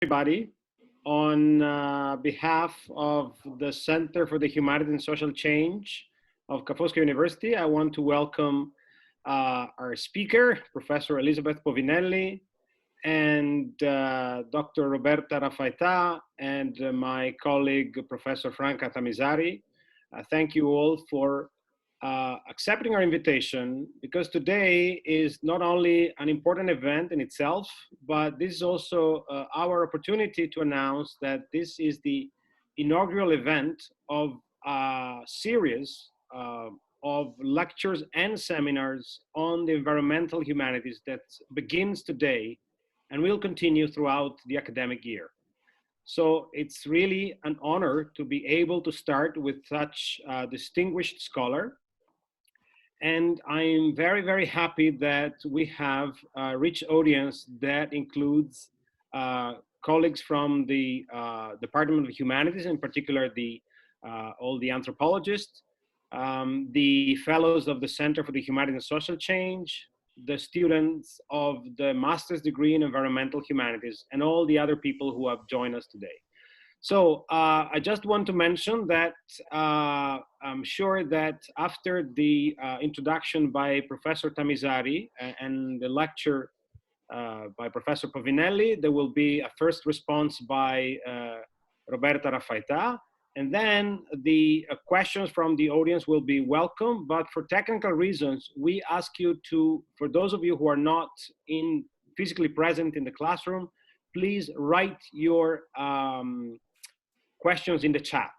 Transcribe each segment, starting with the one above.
Everybody. On behalf of the Center for the Humanities and Social Change of Foscari University, I want to welcome our speaker, Professor Elizabeth Povinelli, and Dr. Roberta Raffaetà, and my colleague, Professor Franca Tamisari. Thank you all for accepting our invitation, because today is not only an important event in itself, but this is also our opportunity to announce that this is the inaugural event of a series of lectures and seminars on the environmental humanities that begins today and will continue throughout the academic year. So it's really an honor to be able to start with such a distinguished scholar. And I'm very, very happy that we have a rich audience that includes colleagues from the Department of Humanities, in particular all the anthropologists, the fellows of the Center for the Humanities and Social Change, the students of the master's degree in environmental humanities, and all the other people who have joined us today. So I just want to mention that I'm sure that after the introduction by Professor Tamisari and the lecture by Professor Povinelli, there will be a first response by Roberta Raffaetà, and then the questions from the audience will be welcome. But for technical reasons, we ask you to, for those of you who are not physically present in the classroom, please write your questions in the chat.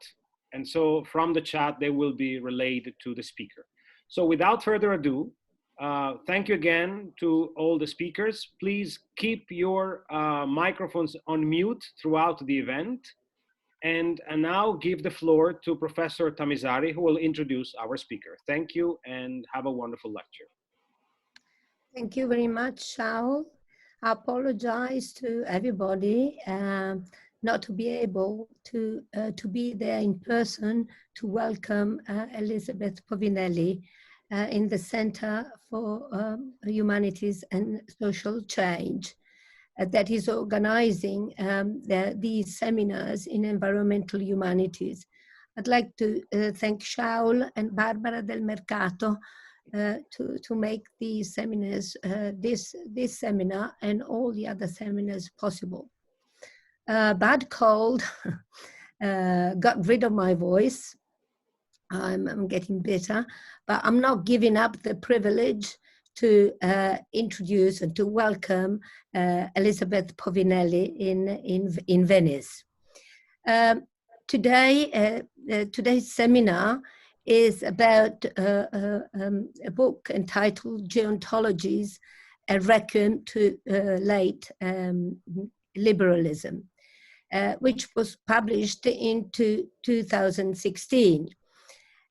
And so from the chat, they will be relayed to the speaker. So without further ado, thank you again to all the speakers. Please keep your microphones on mute throughout the event. And now give the floor to Professor Tamisari, who will introduce our speaker. Thank you and have a wonderful lecture. Thank you very much, Shaul. I apologize to everybody not to be able to be there in person to welcome Elizabeth Povinelli in the Center for Humanities and Social Change that is organizing these seminars in environmental humanities. I'd like to thank Shaul and Barbara Del Mercato to make these seminars, this seminar and all the other seminars possible. Bad cold got rid of my voice. I'm getting better, but I'm not giving up the privilege to introduce and to welcome Elizabeth Povinelli in Venice. Today's seminar is about a book entitled Geontologies, a Requiem to Late Liberalism, which was published in 2016.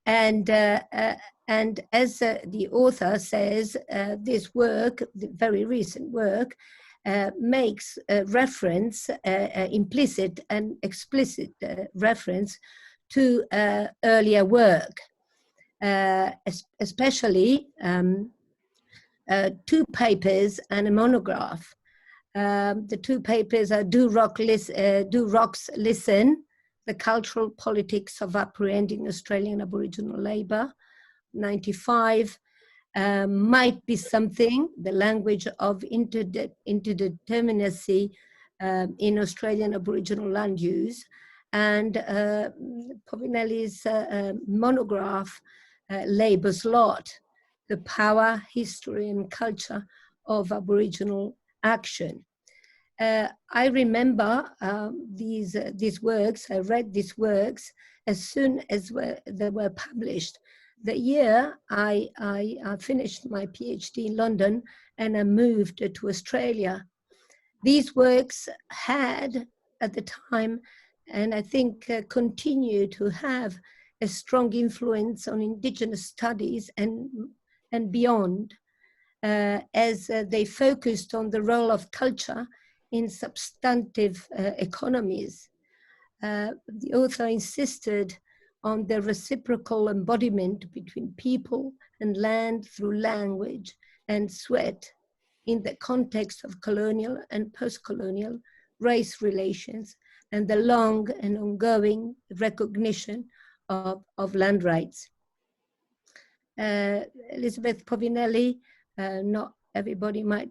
And as the author says, this work, the very recent work, makes reference, implicit and explicit reference to earlier work, especially 2 papers and a monograph. The 2 papers are Do Rocks Listen? The Cultural Politics of Apprehending Australian Aboriginal Labour, 95, Might Be Something, The Language of Interdeterminacy in Australian Aboriginal Land Use, and Povinelli's monograph, Labour's Lot, The Power, History and Culture of Aboriginal Action. I remember these works. I read these works as soon as they were published. The year I finished my PhD in London and I moved to Australia. These works had at the time, and I think continue to have, a strong influence on Indigenous studies and beyond, as they focused on the role of culture in substantive economies. The author insisted on the reciprocal embodiment between people and land through language and sweat in the context of colonial and post-colonial race relations, and the long and ongoing recognition of land rights. Elizabeth Povinelli, not everybody might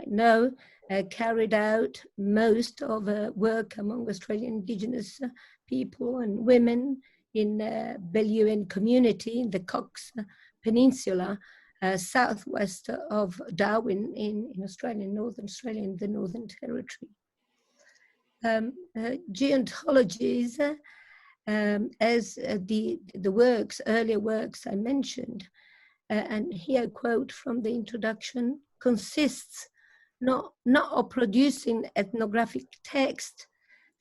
know, carried out most of her work among Australian Indigenous people and women in Belluin community in the Cox Peninsula, southwest of Darwin in Australia, Northern Australia, in the Northern Territory. Geontologies, as the earlier works I mentioned, and here I quote from the introduction, consists not of producing ethnographic text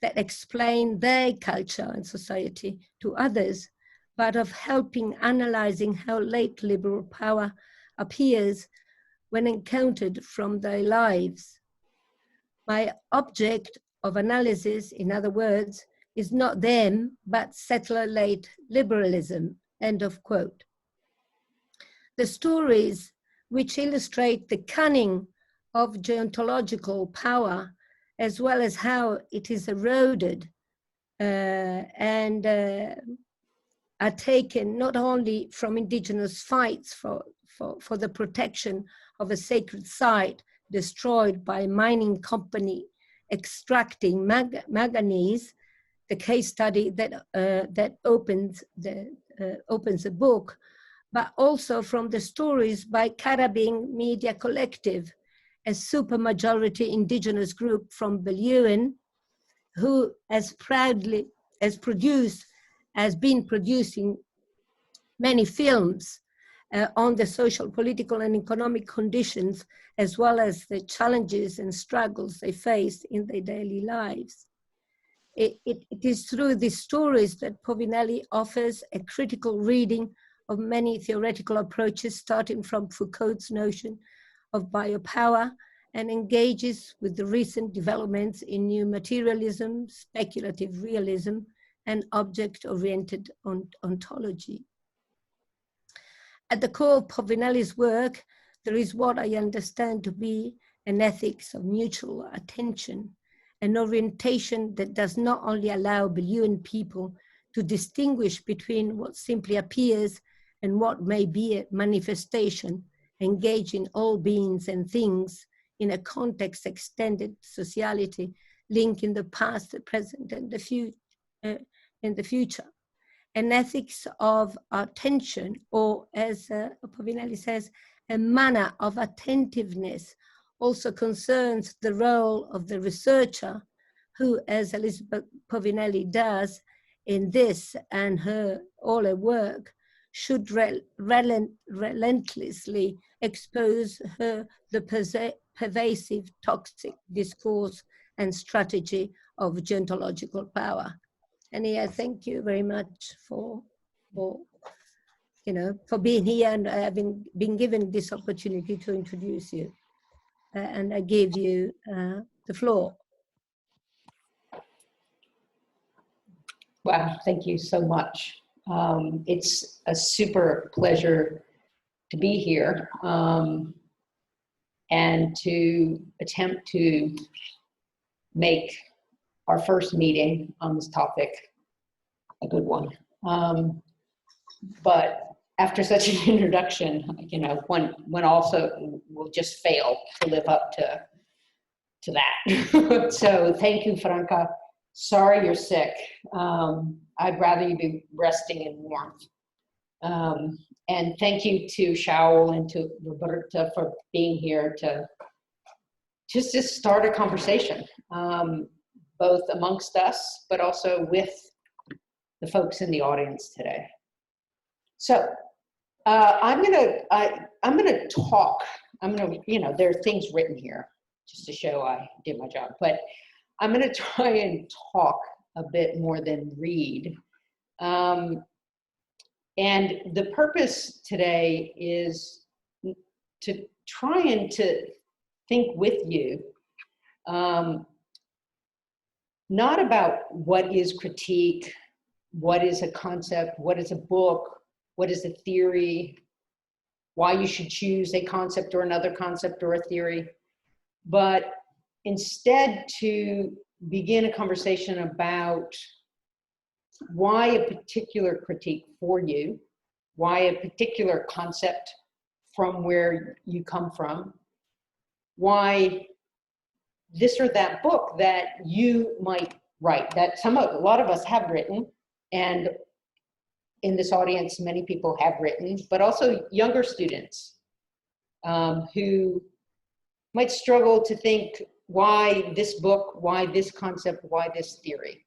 that explain their culture and society to others, but of helping analyzing how late liberal power appears when encountered from their lives. My object of analysis, in other words, is not them, but settler late liberalism, end of quote. The stories which illustrate the cunning of geontological power, as well as how it is eroded and are taken not only from Indigenous fights for the protection of a sacred site destroyed by a mining company extracting manganese, the case study that opens the book, but also from the stories by Carabing Media Collective, a supermajority Indigenous group from Belluin, who has been producing many films on the social, political, and economic conditions, as well as the challenges and struggles they face in their daily lives. It is through these stories that Povinelli offers a critical reading of many theoretical approaches, starting from Foucault's notion of biopower, and engages with the recent developments in new materialism, speculative realism, and object-oriented ontology. At the core of Povinelli's work, there is what I understand to be an ethics of mutual attention, an orientation that does not only allow Belluin people to distinguish between what simply appears and what may be a manifestation, engaging all beings and things in a context extended sociality, linking the past, the present, and the future. An ethics of attention, or as Povinelli says, a manner of attentiveness, also concerns the role of the researcher, who, as Elizabeth Povinelli does in this and all her work, should relentlessly expose the pervasive toxic discourse and strategy of geontological power. And I thank you very much for being here and having been given this opportunity to introduce you. And I give you the floor. Wow, thank you so much. It's a super pleasure to be here and to attempt to make our first meeting on this topic a good one. But after such an introduction, one also will just fail to live up to that. So thank you, Franca. Sorry you're sick. I'd rather you be resting in warmth. And thank you to Shaul and to Roberta for being here to just start a conversation, both amongst us, but also with the folks in the audience today. So I'm gonna talk. There are things written here just to show I did my job, but I'm gonna try and talk a bit more than read. And the purpose today is to try and to think with you, not about what is critique, what is a concept, what is a book, what is a theory, why you should choose a concept or another concept or a theory, but instead to begin a conversation about why a particular critique for you, why a particular concept from where you come from, why this or that book that you might write, that a lot of us have written, and in this audience, many people have written, but also younger students who might struggle to think, why this book, why this concept, why this theory?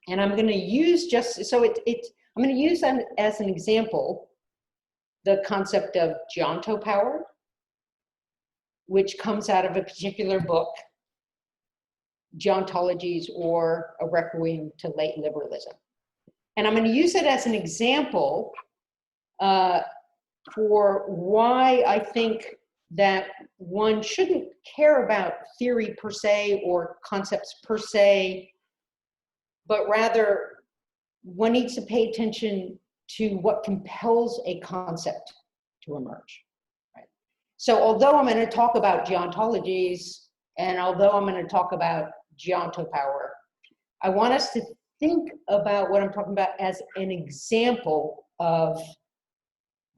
And I'm going to use I'm going to use as an example the concept of geontopower, which comes out of a particular book, Geontologies, or A Requiem to Late Liberalism. And I'm going to use it as an example for why I think that one shouldn't care about theory per se or concepts per se, but rather one needs to pay attention to what compels a concept to emerge. Right? So although I'm going to talk about geontologies, and although I'm going to talk about geontopower, I want us to think about what I'm talking about as an example of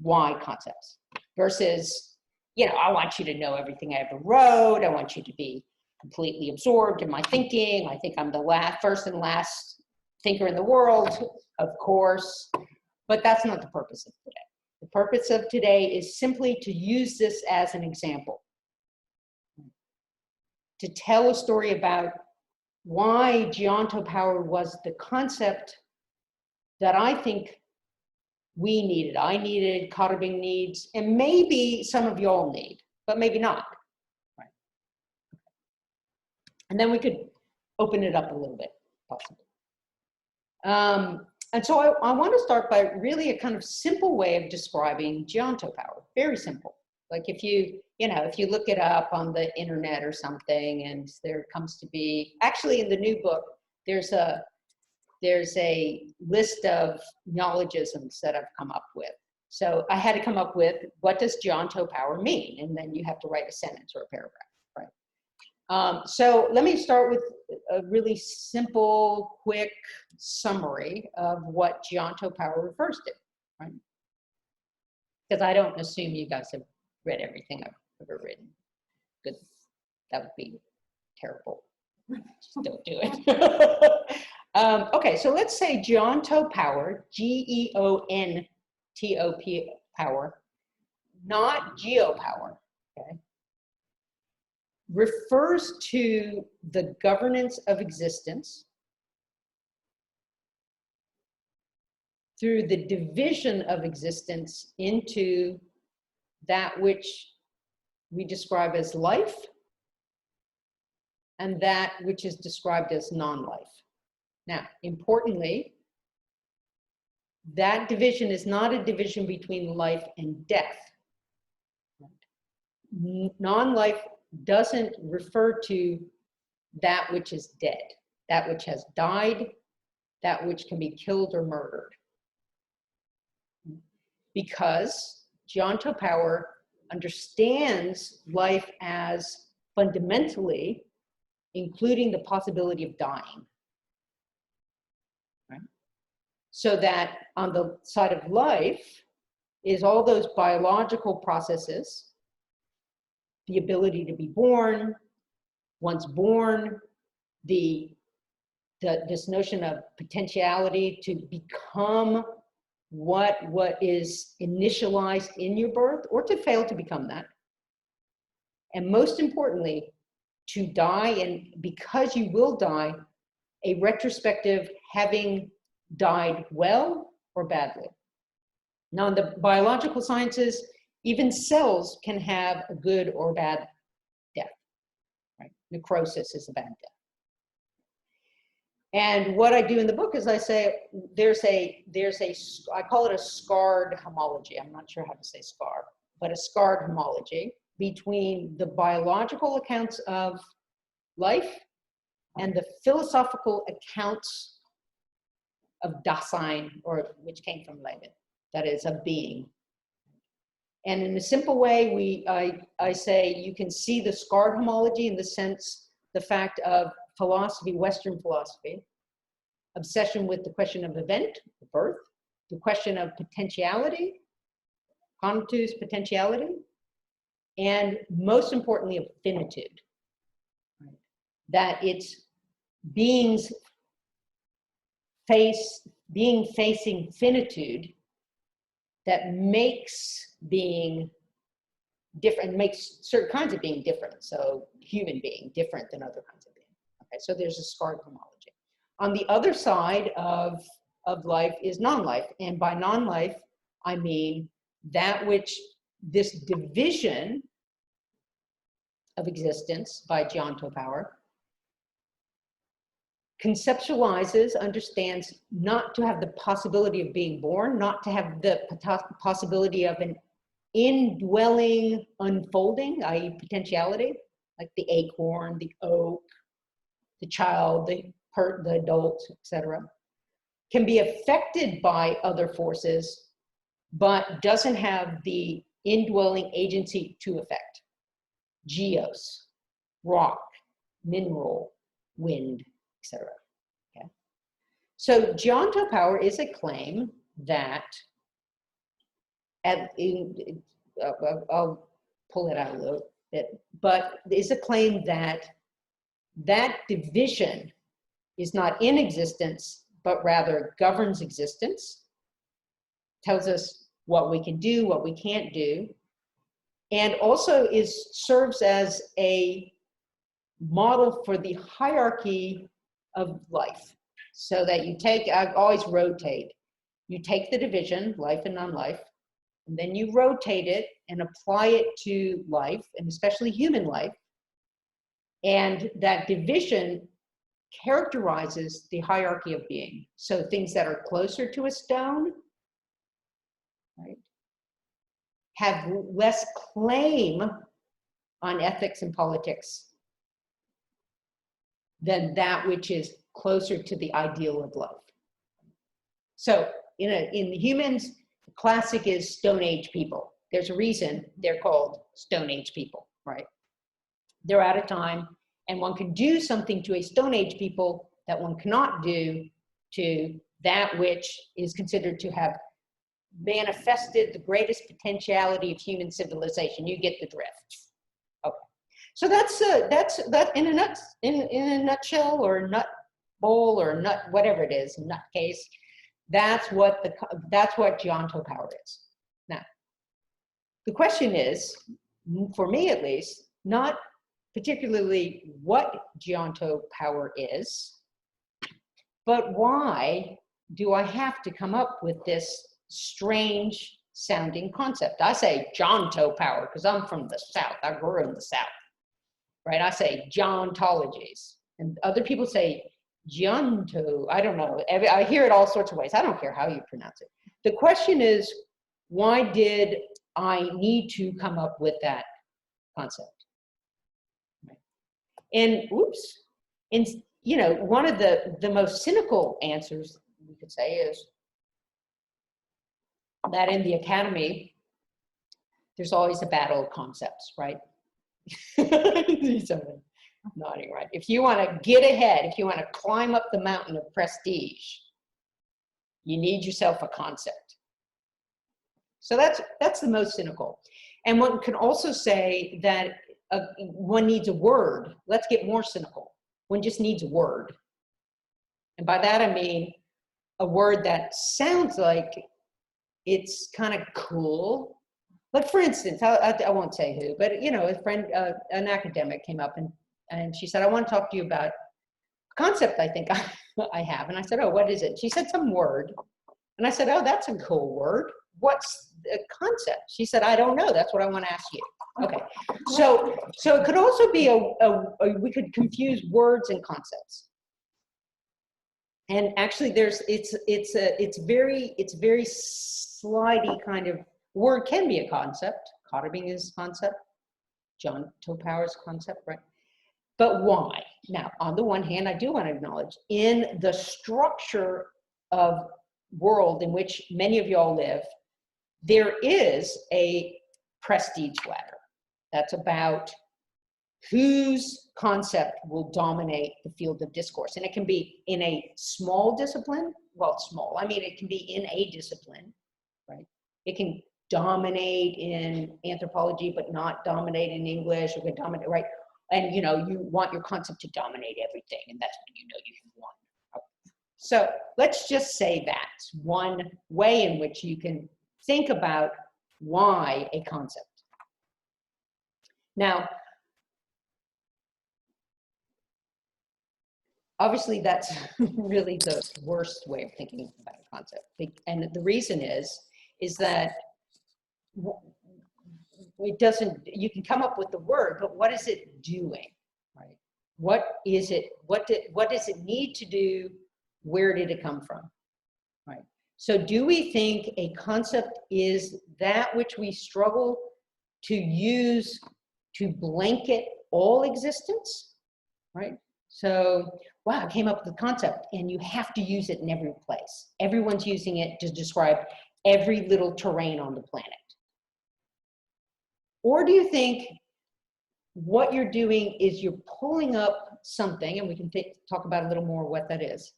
why concepts versus, I want you to know everything I ever wrote. I want you to be completely absorbed in my thinking. I think I'm the first and last thinker in the world, of course, but that's not the purpose of today. The purpose of today is simply to use this as an example, to tell a story about why geontopower was the concept that I think we needed. I needed, Cotterbing needs, and maybe some of y'all need, but maybe not. Right. And then we could open it up a little bit, possibly. And so I want to start by really a kind of simple way of describing geontopower. Very simple. Like if you look it up on the internet or something, and there comes to be, actually in the new book, there's a list of neologisms that I've come up with. So I had to come up with, what does geontopower mean? And then you have to write a sentence or a paragraph, right? So let me start with a really simple, quick summary of what geontopower refers to, right? Because I don't assume you guys have read everything I've ever written, because that would be terrible. Just don't do it. Okay, so let's say geontopower, Geontop power, not geopower, okay, refers to the governance of existence through the division of existence into that which we describe as life and that which is described as non-life. Now, importantly, that division is not a division between life and death. Non-life doesn't refer to that which is dead, that which has died, that which can be killed or murdered. Because geontopower understands life as fundamentally including the possibility of dying. Right? So that on the side of life is all those biological processes, the ability to be born, once born, this notion of potentiality to become what is initialized in your birth, or to fail to become that. And most importantly, to die, and because you will die, a retrospective having died well or badly. Now, in the biological sciences, even cells can have a good or bad death. Right? Necrosis is a bad death. And what I do in the book is I say I call it a scarred homology. I'm not sure how to say scar, but a scarred homology between the biological accounts of life and the philosophical accounts of Dasein, or which came from Leibniz, that is, of being. And in a simple way, I say you can see the scarred homology in the sense, the fact of philosophy, Western philosophy, obsession with the question of event, birth, the question of potentiality, conatus, potentiality, and most importantly of finitude. Right? That it's beings facing finitude that makes being different, makes certain kinds of being different. So human being different than other kinds of being. Okay, so there's a scarred homology. On the other side of life is non-life. And by non-life, I mean that which this division of existence by Geonto power conceptualizes, understands not to have the possibility of being born, not to have the possibility of an indwelling unfolding, i.e. potentiality, like the acorn, the oak, the child, the adult, etc., can be affected by other forces, but doesn't have the indwelling agency to affect. Geos, rock, mineral, wind, etc. Okay. So Geonto power is a claim that, I'll pull it out a little bit, but is a claim that that division is not in existence, but rather governs existence, tells us what we can do, what we can't do, and also serves as a model for the hierarchy of life. So that you take, I always rotate, you take the division, life and non-life, and then you rotate it and apply it to life, and especially human life. And that division characterizes the hierarchy of being. So things that are closer to a stone, right, have less claim on ethics and politics than that which is closer to the ideal of love. So in the humans, the classic is Stone Age people. There's a reason they're called Stone Age people, right? They're out of time, and one can do something to a Stone Age people that one cannot do to that which is considered to have manifested the greatest potentiality of human civilization. You get the drift. Okay. So that's that in a nutshell, or a nut bowl, or a nut, whatever it is, nut case. That's what Geonto power is. Now, the question is, for me at least, not particularly what Geonto power is, but why do I have to come up with this strange sounding concept? I say Geonto power because I'm from the South. I grew in the South, right? I say Geontologies, and other people say Geonto. I don't know. I hear it all sorts of ways. I don't care how you pronounce it. The question is, why did I need to come up with that concept? And you know, one of the most cynical answers we could say is that in the academy, there's always a battle of concepts, right? Somebody nodding, right? If you want to get ahead, if you want to climb up the mountain of prestige, you need yourself a concept. So that's the most cynical. And one can also say that one needs a word. Let's get more cynical. One just needs a word. And by that I mean a word that sounds like it's kind of cool. Like, for instance, I won't say who, but you know, a friend, an academic came up and she said, I want to talk to you about a concept I think I have. And I said, oh, what is it? She said some word. And I said, oh, that's a cool word. What's the concept? She said, I don't know. That's what I want to ask you. Okay. So it could also be we could confuse words and concepts. And actually it's very slidey kind of word. Can be a concept. Cottabing is concept. Geonto power's concept, right? But why? Now, on the one hand, I do want to acknowledge in the structure of world in which many of y'all live, there is a prestige ladder. That's about whose concept will dominate the field of discourse. And it can be in a small discipline, well, small, I mean, it can be in a discipline, right? It can dominate in anthropology, but not dominate in English, or can dominate, right? And you want your concept to dominate everything, and that's when you've won. So let's just say that's one way in which you can think about why a concept. Now, obviously that's really the worst way of thinking about a concept. And the reason is that it doesn't, you can come up with the word, but what is it doing, right? What is it, what does it need to do? Where did it come from, right? So do we think a concept is that which we struggle to use to blanket all existence, right? So, wow, I came up with the concept, and you have to use it in every place. Everyone's using it to describe every little terrain on the planet. Or do you think what you're doing is you're pulling up something, and we can talk about a little more what that is,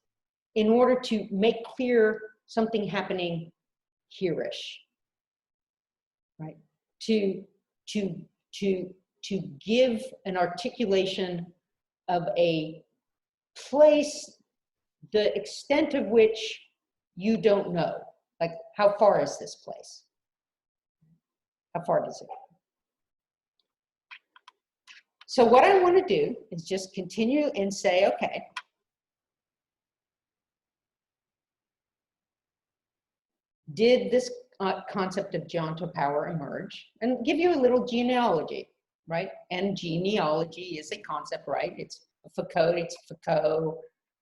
in order to make clear something happening here-ish, right? To give an articulation of a place, the extent of which you don't know. Like, how far is this place? How far does it go? So what I want to do is just continue and say, okay, did this concept of geontopower emerge? And give you a little genealogy, right? And genealogy is a concept, right? It's Foucault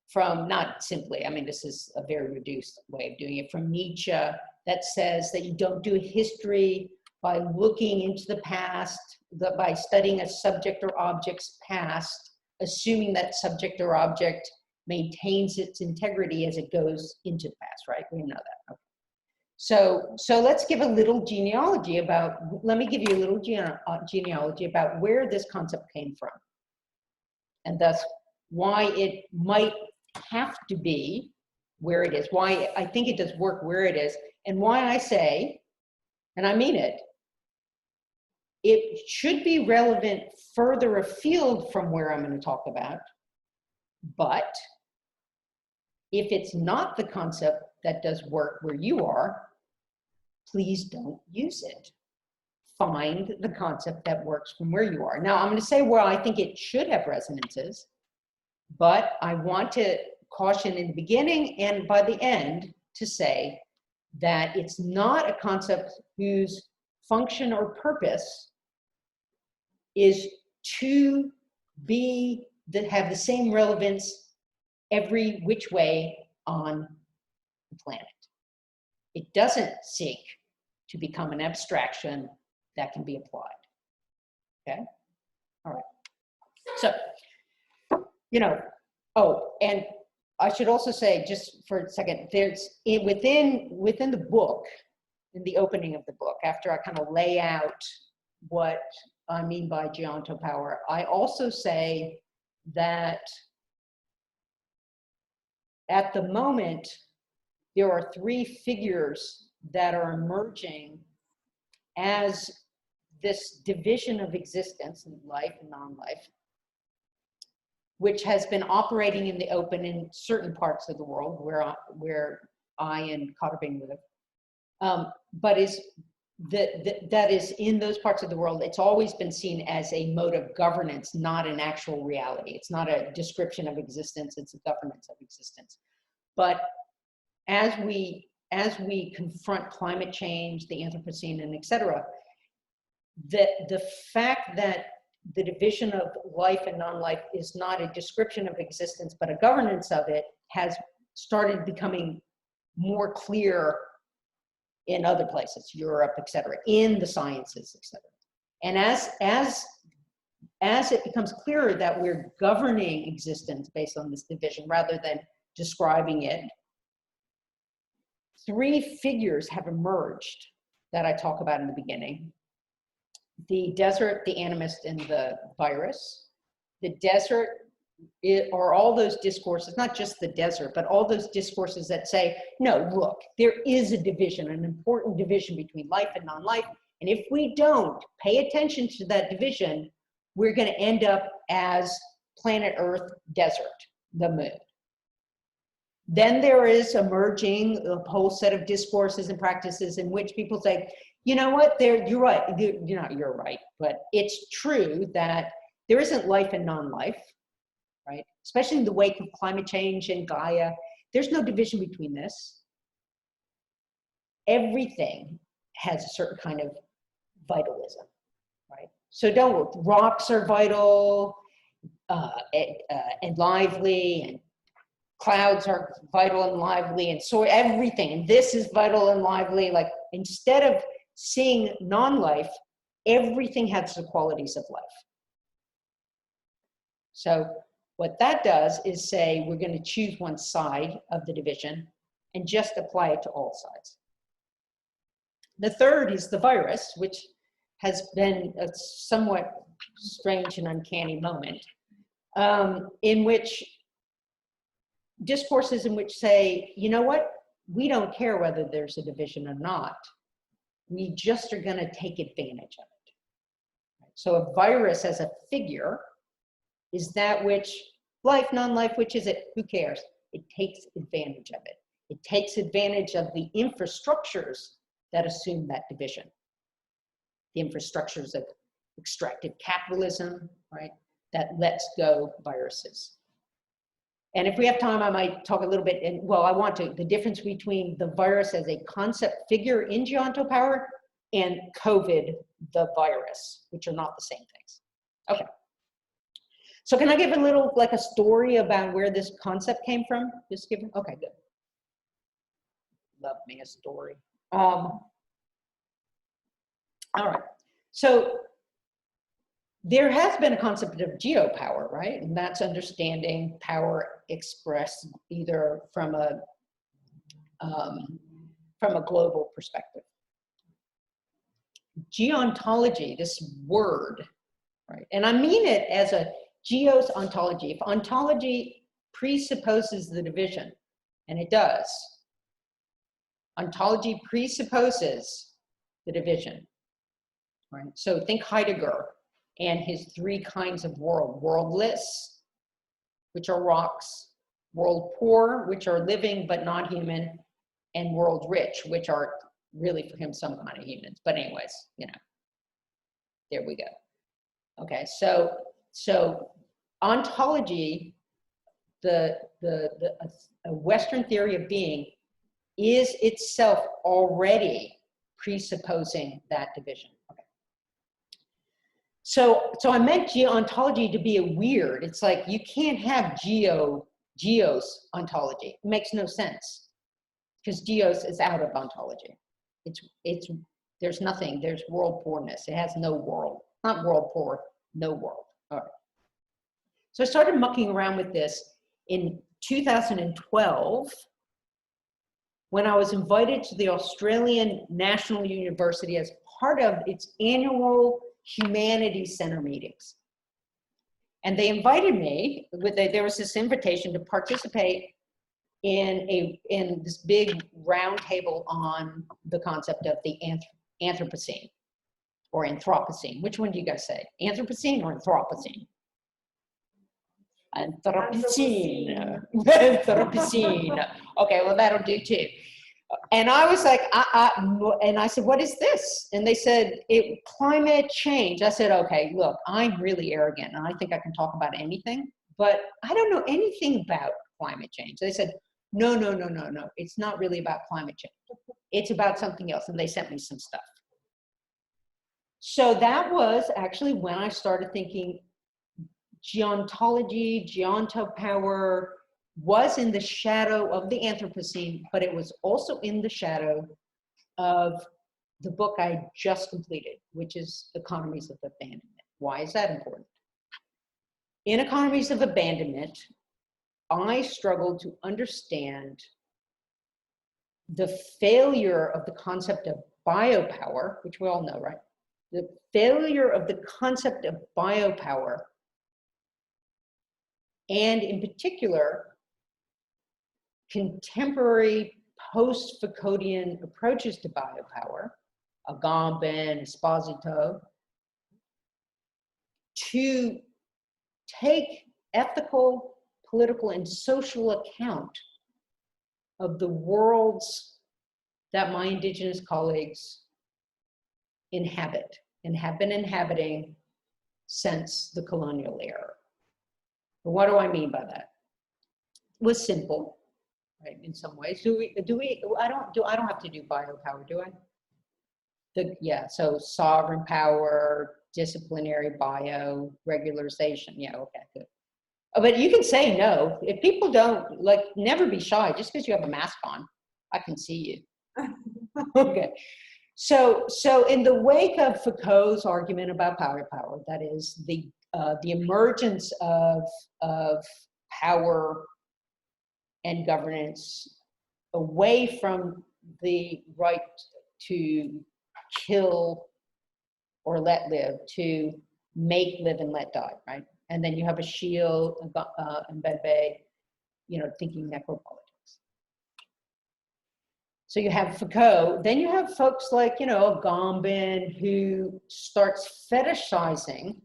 from, not simply, I mean, this is a very reduced way of doing it, from Nietzsche, that says that you don't do history by looking into the past, by studying a subject or object's past, assuming that subject or object maintains its integrity as it goes into the past, right? We know that. Okay. So let's give a little genealogy about, let me give you a little genealogy about where this concept came from, and thus why it might have to be where it is, why I think it does work where it is, and why I say, and I mean it, it should be relevant further afield from where I'm going to talk about, but if it's not the concept that does work where you are, please don't use it. Find the concept that works from where you are. Now, I'm going to say where I think it should have resonances, but I want to caution in the beginning and by the end to say that it's not a concept whose function or purpose is to be, that have the same relevance every which way on the planet. It doesn't seek to become an abstraction that can be applied. Okay? All right. So, oh, and I should also say, just for a second, there's within the book, in the opening of the book, after I kind of lay out what I mean by geontopower, I also say that at the moment, there are three figures that are emerging as this division of existence in life and non-life, which has been operating in the open in certain parts of the world where I and Cotabing live, but that is in those parts of the world, it's always been seen as a mode of governance, not an actual reality. It's not a description of existence, it's a governance of existence. But as we confront climate change, the Anthropocene, and et cetera, the fact that the division of life and non-life is not a description of existence, but a governance of it, has started becoming more clear in other places, Europe, et cetera, in the sciences, et cetera. And as it becomes clearer that we're governing existence based on this division rather than describing it, three figures have emerged that I talk about in the beginning the desert, the animist, and the virus. The desert are all those discourses, not just the desert, but all those discourses that say, no, look, there is a division, an important division between life and non-life. And if we don't pay attention to that division, we're going to end up as planet Earth desert, the moon. Then there is emerging a whole set of discourses and practices in which people say, you know what, you're right, you're right, but it's true that there isn't life and non-life, right? Especially in the wake of climate change and Gaia, there's no division between this. Everything has a certain kind of vitalism, right? So rocks are vital and lively, and clouds are vital and lively, and so everything, and this is vital and lively. Like, instead of seeing non-life, everything has the qualities of life. So what that does is say, we're going to choose one side of the division and just apply it to all sides. The third is the virus, which has been a somewhat strange and uncanny moment, in which discourses in which say, you know what, we don't care whether there's a division or not. We just are going to take advantage of it. So a virus as a figure is that which, life, non-life, which is it? Who cares? It takes advantage of it. It takes advantage of the infrastructures that assume that division. The infrastructures of extractive capitalism, right, that lets go viruses. And if we have time, I might talk a little bit, and well, I want to, the difference between the virus as a concept figure in Geontopower and COVID, the virus, which are not the same things. Okay. So can I give a little, like a story about where this concept came from? Just give, okay, good. Love me a story. All right. So there has been a concept of geopower, right? And that's understanding power expressed either from a global perspective. Geontology, this word, right? And I mean it as a geos ontology. If ontology presupposes the division, and it does, ontology presupposes the division, right? So think Heidegger and his three kinds of world: worldless, which are rocks; world poor, which are living but not human; and world rich, which are really for him some kind of humans. But anyways, you know, there we go. Okay, so ontology, a Western theory of being, is itself already presupposing that division. Okay. So I meant geontology to be a weird. It's like you can't have geos ontology. It makes no sense because geos is out of ontology. There's nothing. There's world poorness. It has no world. Not world poor. No world. All right. So I started mucking around with this in 2012 when I was invited to the Australian National University as part of its annual Humanities Center meetings. And they invited me, there was this invitation to participate in this big round table on the concept of the Anthropocene or Anthropocene. Which one do you guys say? Anthropocene or Anthropocene? Anthropocene. Anthropocene. Okay, well, that'll do too. And I was like, and I said, what is this? And they said, climate change. I said, okay, look, I'm really arrogant and I think I can talk about anything, but I don't know anything about climate change. They said, no. It's not really about climate change. It's about something else. And they sent me some stuff. So that was actually when I started thinking geontology, geontopower was in the shadow of the Anthropocene, but it was also in the shadow of the book I just completed, which is Economies of Abandonment. Why is that important? In Economies of Abandonment, I struggled to understand the failure of the concept of biopower, which we all know, right? the failure of the concept of biopower, and in particular, contemporary post-Foucauldian approaches to biopower, Agamben, Esposito, to take ethical, political, and social account of the worlds that my indigenous colleagues inhabit and have been inhabiting since the colonial era. What do I mean by that? It was simple, right? In some ways, I don't have to do biopower, do I? So sovereign power, disciplinary bio, regularization. Yeah, okay, good. But you can say no. If people don't, like, never be shy. Just because you have a mask on, I can see you. Okay. So in the wake of Foucault's argument about power, that is the emergence of power and governance away from the right to kill or let live, to make, live, and let die, right? And then you have a Shield and Mbembe, thinking necropolitics. So you have Foucault, then you have folks like, Agamben, who starts fetishizing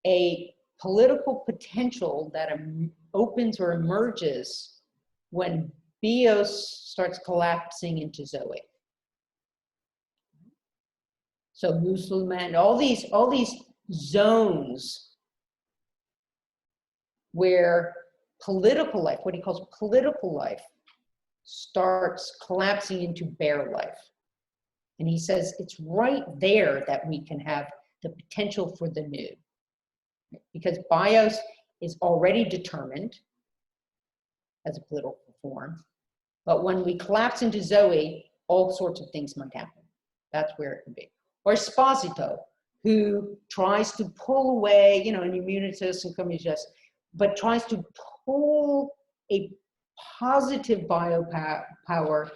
a political potential that opens or emerges when bios starts collapsing into Zoe. So Musulman, all these zones where political life, what he calls political life, starts collapsing into bare life. And he says it's right there that we can have the potential for the new. Because bios is already determined as a political form, but when we collapse into Zoe, all sorts of things might happen. That's where it can be. Or Esposito, who tries to pull away, an immunitist and communist, but tries to pull a positive biopower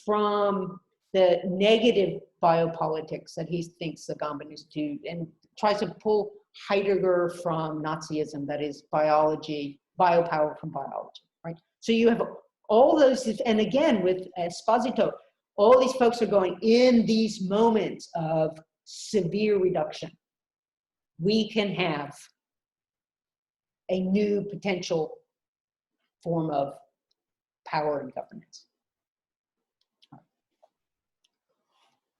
from the negative biopolitics that he thinks Agamben is to, and tries to pull Heidegger from Nazism, that is biology, biopower from biology, right? So you have all those, and again, with Esposito, all these folks are going in these moments of severe reduction. We can have a new potential form of power and governance.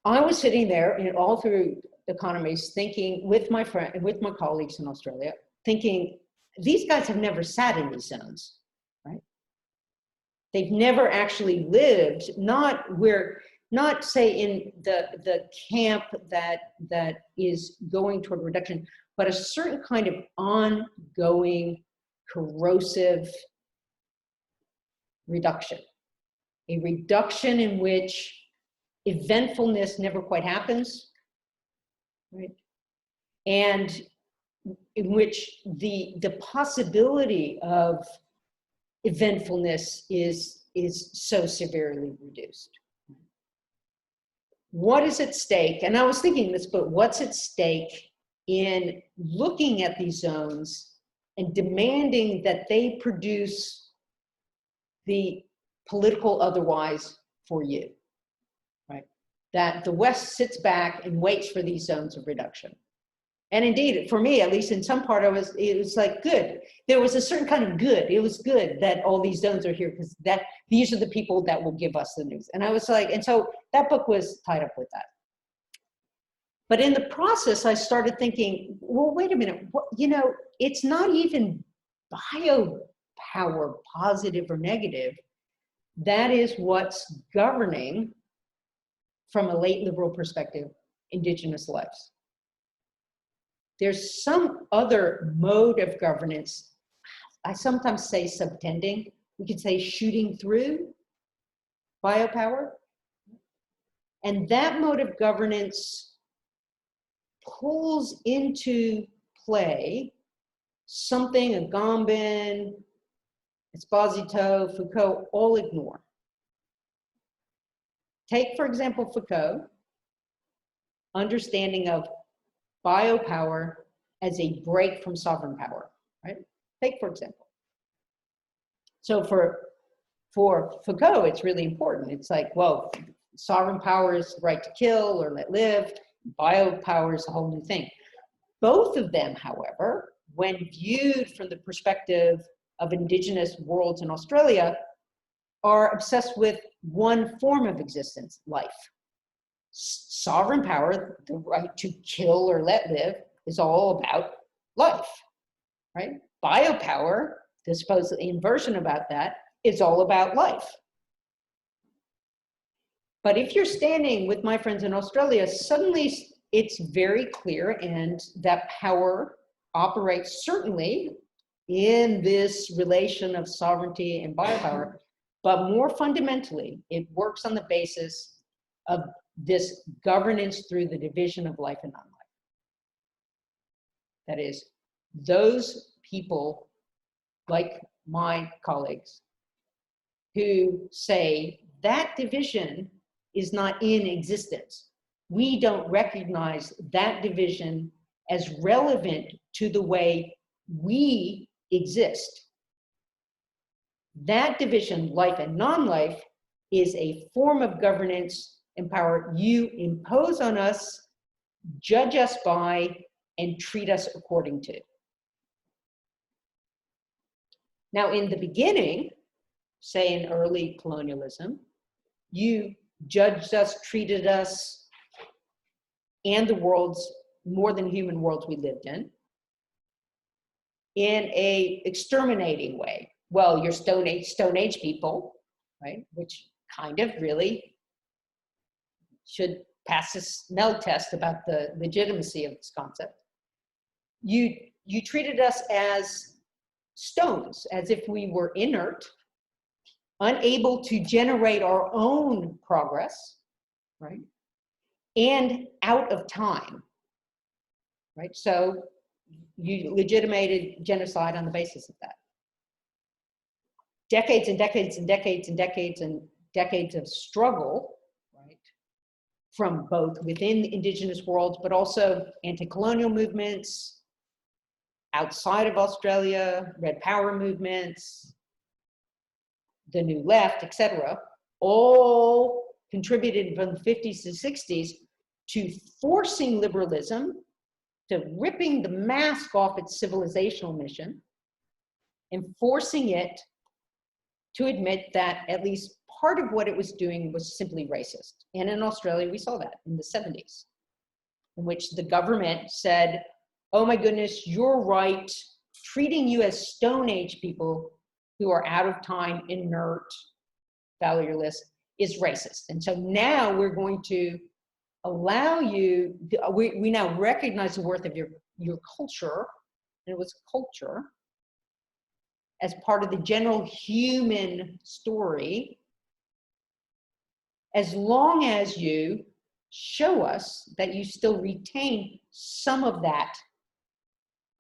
I was sitting there all through economies thinking with my colleagues in Australia, thinking these guys have never sat in these zones, right? They've never actually lived, not say in the camp that is going toward reduction, but a certain kind of ongoing corrosive reduction. A reduction in which eventfulness never quite happens, right? And in which the possibility of eventfulness is so severely reduced. What is at stake? And I was thinking this, but what's at stake in looking at these zones and demanding that they produce the political otherwise for you, right? That the West sits back and waits for these zones of reduction. And indeed, for me, at least in some part, it was like good. There was a certain kind of good. It was good that all these zones are here because these are the people that will give us the news. And I was like, and so that book was tied up with that. But in the process, I started thinking, well, wait a minute, it's not even biopower, positive or negative. That is what's governing, from a late liberal perspective, indigenous lives. There's some other mode of governance. I sometimes say subtending. We could say shooting through biopower. And that mode of governance pulls into play something Agamben, Esposito, Foucault all ignore. Take, for example, Foucault. understanding of biopower as a break from sovereign power, right? Take, for example. So for Foucault, it's really important. It's like, well, sovereign power is the right to kill or let live. Biopower is a whole new thing. Both of them, however, when viewed from the perspective of indigenous worlds in Australia, are obsessed with one form of existence, life. Sovereign power, the right to kill or let live, is all about life, right? Biopower, the supposed inversion about that, is all about life. But if you're standing with my friends in Australia, suddenly it's very clear, and that power operates certainly in this relation of sovereignty and biopower, but more fundamentally, it works on the basis of this governance through the division of life and non-life. That is, those people, like my colleagues, who say that division is not in existence. We don't recognize that division as relevant to the way we exist. That division, life and non-life, is a form of governance and power you impose on us, judge us by, and treat us according to. Now, in the beginning, say in early colonialism, you judged us, treated us, and the worlds, more than human worlds we lived in a exterminating way. Well, you're Stone Age people, right? Which kind of really should pass a smell test about the legitimacy of this concept. You treated us as stones, as if we were inert, unable to generate our own progress, right? And out of time, right? So you legitimated genocide on the basis of that. Decades and decades and decades and decades and decades of struggle, right? From both within the indigenous worlds, but also anti-colonial movements outside of Australia, Red Power movements, the New Left, etc., all contributed from the 50s to 60s to forcing liberalism, to ripping the mask off its civilizational mission, and forcing it to admit that at least part of what it was doing was simply racist. And in Australia, we saw that in the 70s, in which the government said, oh my goodness, you're right, treating you as Stone Age people who are out of time, inert, valueless, is racist. And so now we're going to allow you, we now recognize the worth of your culture, and it was culture, as part of the general human story, as long as you show us that you still retain some of that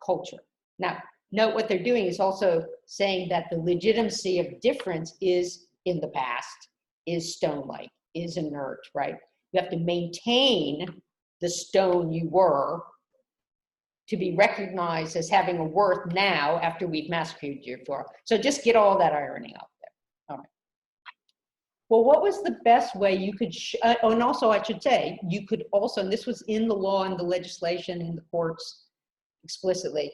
culture. Now, note what they're doing is also saying that the legitimacy of difference is in the past, is stone-like, is inert, right? You have to maintain the stone you were to be recognized as having a worth now after we've massacred you for. So just get all that irony out there. All right. Well, what was the best way you could, oh, and also I should say, you could also, and this was in the law and the legislation in the courts explicitly,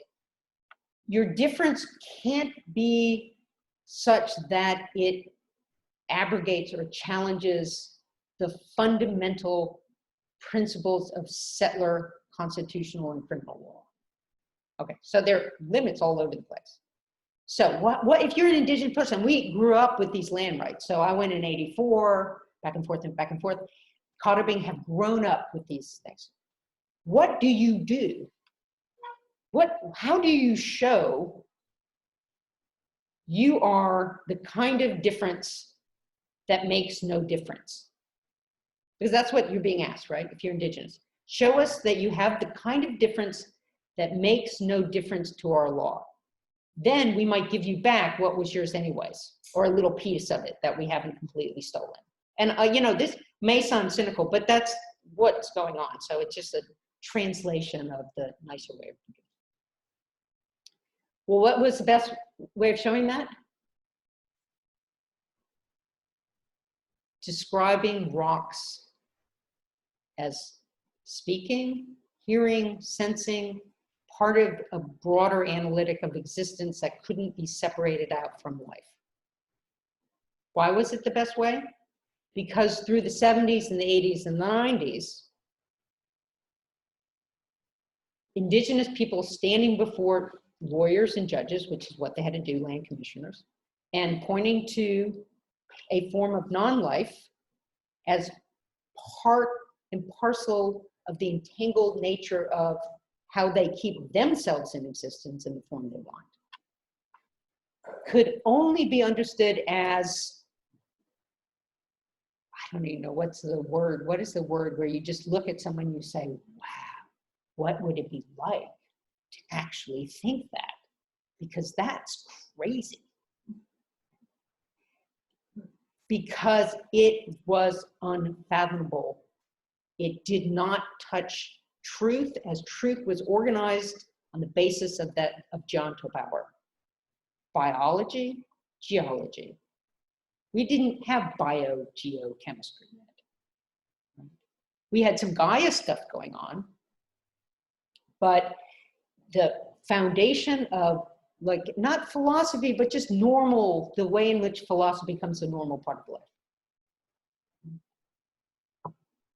your difference can't be such that it abrogates or challenges the fundamental principles of settler constitutional and criminal law. Okay, so there are limits all over the place. So what if you're an indigenous person? We grew up with these land rights. So I went in '84, back and forth and back and forth. Kaurabing have grown up with these things. What do you do? How do you show you are the kind of difference that makes no difference? Because that's what you're being asked, right? If you're indigenous, show us that you have the kind of difference that makes no difference to our law. Then we might give you back what was yours anyways, or a little piece of it that we haven't completely stolen. And you know, this may sound cynical, but that's what's going on. So it's just a translation of the nicer way of thinking. Well, what was the best way of showing that? Describing rocks as speaking, hearing, sensing, part of a broader analytic of existence that couldn't be separated out from life. Why was it the best way? Because through the 70s and the 80s and the 90s, indigenous people standing before lawyers and judges, which is what they had to do, land commissioners, and pointing to a form of non-life as part and parcel of the entangled nature of how they keep themselves in existence in the form they want, could only be understood as, I don't even know what's the word. What is the word where you just look at someone and you say, wow, what would it be like to actually think that? Because that's crazy. Because it was unfathomable. It did not touch truth, as truth was organized on the basis of that, of geonto power. Biology, geology. We didn't have biogeochemistry yet. We had some Gaia stuff going on, but the foundation of, like, not philosophy, but just normal, the way in which philosophy becomes a normal part of life.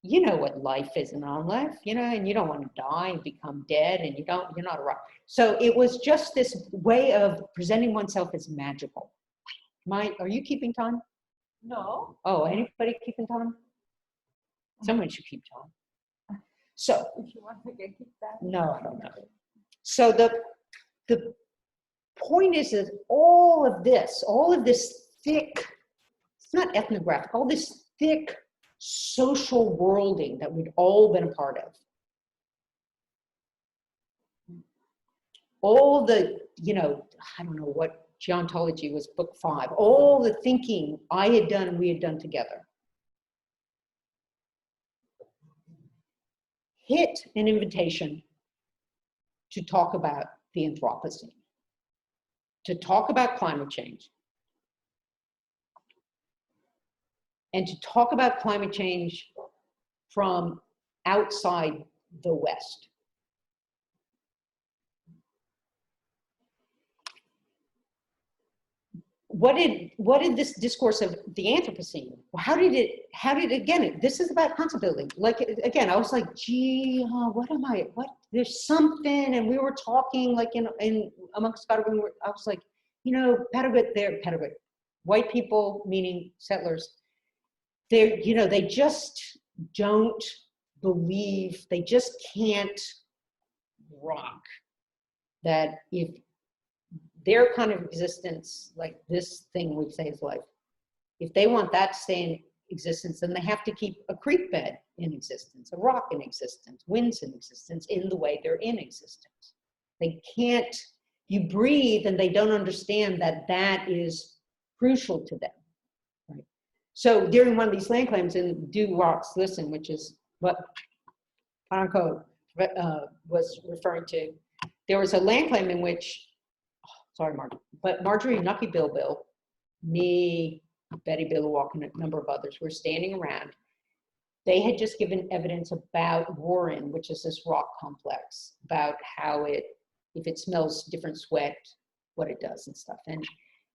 You know what life is and non-life, you know, and you don't want to die and become dead, and you're not a rock. So it was just this way of presenting oneself as magical. Are you keeping time? No. Oh, anybody keeping time? Someone should keep time. So, If you want to keep that. no, I don't know. So the point is that all of this thick, it's not ethnographic, all this thick social worlding that we'd all been a part of. All the, you know, I don't know what, Geontology was book 5, all the thinking I had done and we had done together hit an invitation to talk about the Anthropocene, to talk about climate change, and to talk about climate change from outside the West. What did this discourse of the Anthropocene, how did it, again, this is about concept building. Like, again, I was like, gee, there's something, and we were talking, like, in amongst Patagonia, I was like, you know, Patagonia, white people, meaning settlers, they're, you know, they just don't believe, they just can't rock that if their kind of existence, like this thing we say is life, if they want that to stay in existence, then they have to keep a creek bed in existence, a rock in existence, winds in existence, in the way they're in existence. They can't, you breathe and they don't understand that that is crucial to them, right? So during one of these land claims in Do Rocks Listen, which is what Franca was referring to, there was a land claim in which, sorry, Mark, but Marjorie Nucky Bill, me, Betty Billowalk, and a number of others were standing around. They had just given evidence about Warren, which is this rock complex, about how it, if it smells different sweat, what it does and stuff. And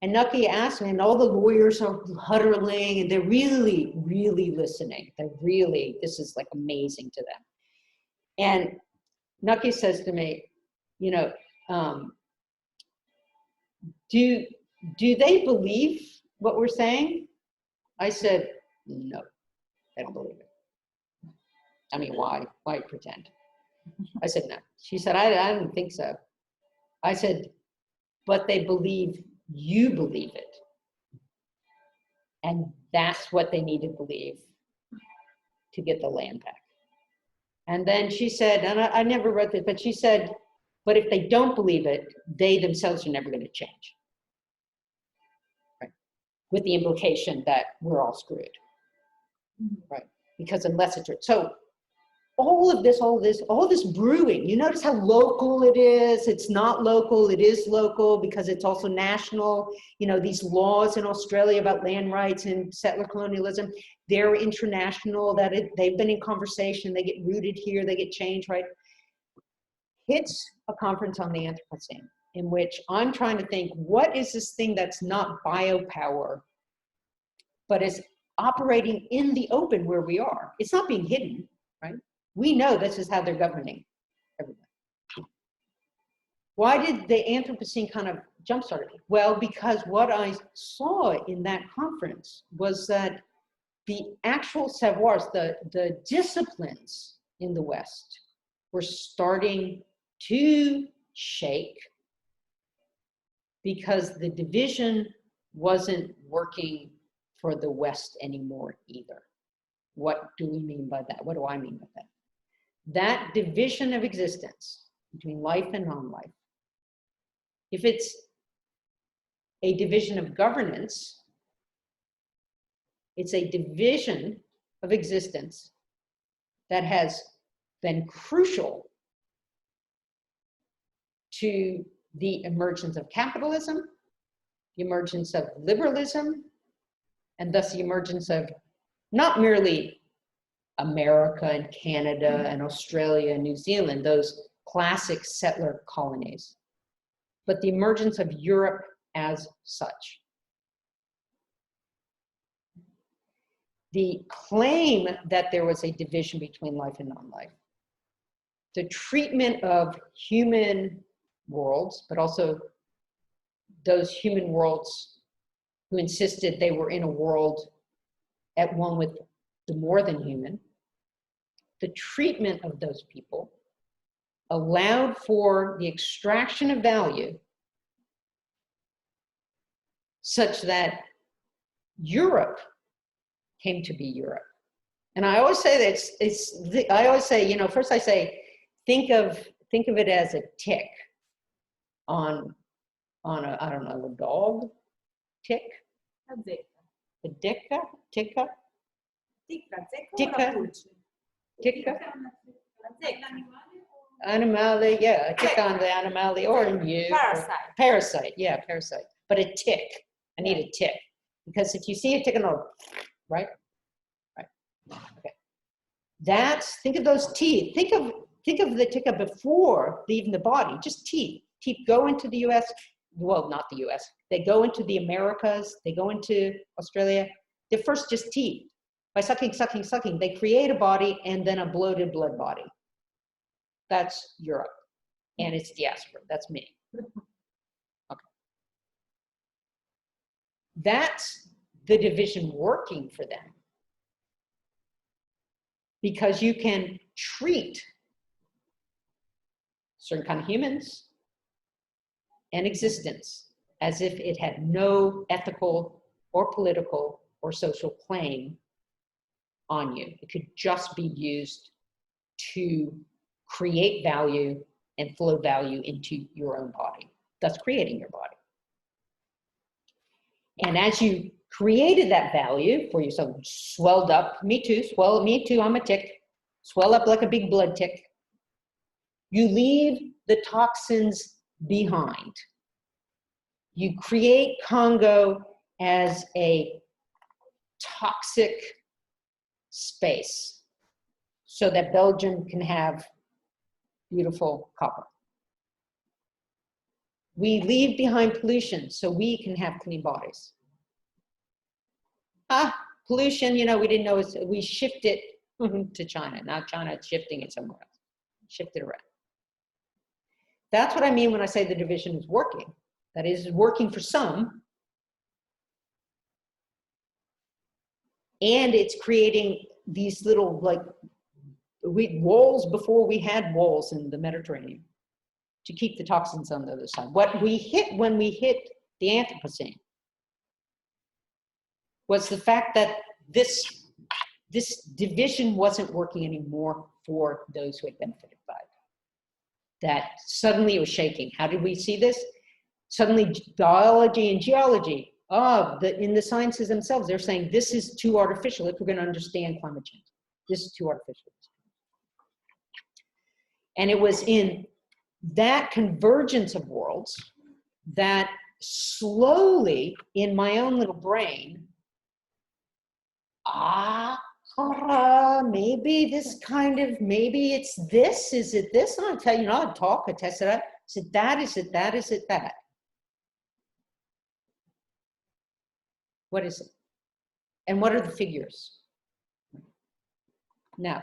Nucky asked me, and all the lawyers are huddling, and they're really, really listening. They're really, this is like amazing to them. And Nucky says to me, you know, do they believe what we're saying? I said, no, they don't believe it. I mean, why pretend? I said, no. She said, I don't think so. I said, but they believe you believe it. And that's what they need to believe to get the land back. And then she said, and I never wrote this, but she said, but if they don't believe it, they themselves are never going to change. Right? With the implication that we're all screwed. Right? Because unless it's, so all of this brewing. You notice how local it is. It's not local, it is local because it's also national. You know, these laws in Australia about land rights and settler colonialism, they're international, they've been in conversation, they get rooted here, they get changed, right? It's a conference on the Anthropocene in which I'm trying to think, what is this thing that's not biopower, but is operating in the open where we are? It's not being hidden, right? We know this is how they're governing everything. Why did the Anthropocene kind of jumpstart it? Well, because what I saw in that conference was that the actual savoirs, the disciplines in the West were starting to shake because the division wasn't working for the West anymore either. What do we mean by that? What do I mean by that? That division of existence between life and non-life, if it's a division of governance, it's a division of existence that has been crucial to the emergence of capitalism, the emergence of liberalism, and thus the emergence of not merely America and Canada and Australia and New Zealand, those classic settler colonies, but the emergence of Europe as such. The claim that there was a division between life and non-life, the treatment of human worlds, but also those human worlds who insisted they were in a world at one with the more than human, the treatment of those people allowed for the extraction of value such that Europe came to be Europe. And I always say that I always say, you know, first I say, think of it as a tick on a, I don't know, a dog tick? A dicka? Ticka? Ticka? Ticka? Animale, yeah, a tick on the animale or in you. Parasite. Parasite, yeah, parasite. But a tick, I need a tick. Because if you see a tick on a, right? Right, okay. That's, think of those teeth. Think of the ticka before leaving the body, just teeth. Teeth go into the US, well, not the US. They go into the Americas, they go into Australia. They're first just teeth. By sucking, sucking, sucking, they create a body and then a bloated blood body. That's Europe. And it's diaspora, that's me. Okay. That's the division working for them. Because you can treat certain kind of humans and existence as if it had no ethical or political or social claim on you. It could just be used to create value and flow value into your own body, thus creating your body. And as you created that value for yourself, swelled up, me too, I'm a tick, swell up like a big blood tick, you leave the toxins behind. You create Congo as a toxic space so that Belgium can have beautiful copper. We leave behind pollution so we can have clean bodies. Pollution, you know, we didn't know, we shift it to China. Now China is shifting it somewhere else. Shift it around. That's what I mean when I say the division is working. That is working for some. And it's creating these little, like, walls before we had walls in the Mediterranean to keep the toxins on the other side. What we hit when we hit the Anthropocene was the fact that this division wasn't working anymore for those who had benefited by it. That suddenly it was shaking. How did we see this? Suddenly biology and geology, in the sciences themselves, they're saying this is too artificial if we're going to understand climate change. This is too artificial. And it was in that convergence of worlds that slowly, in my own little brain, maybe this kind of, maybe it's this, is it this? And I'll tell you, I'll talk, I test it out. Is it that, is it that, is it that? What is it? And what are the figures? Now,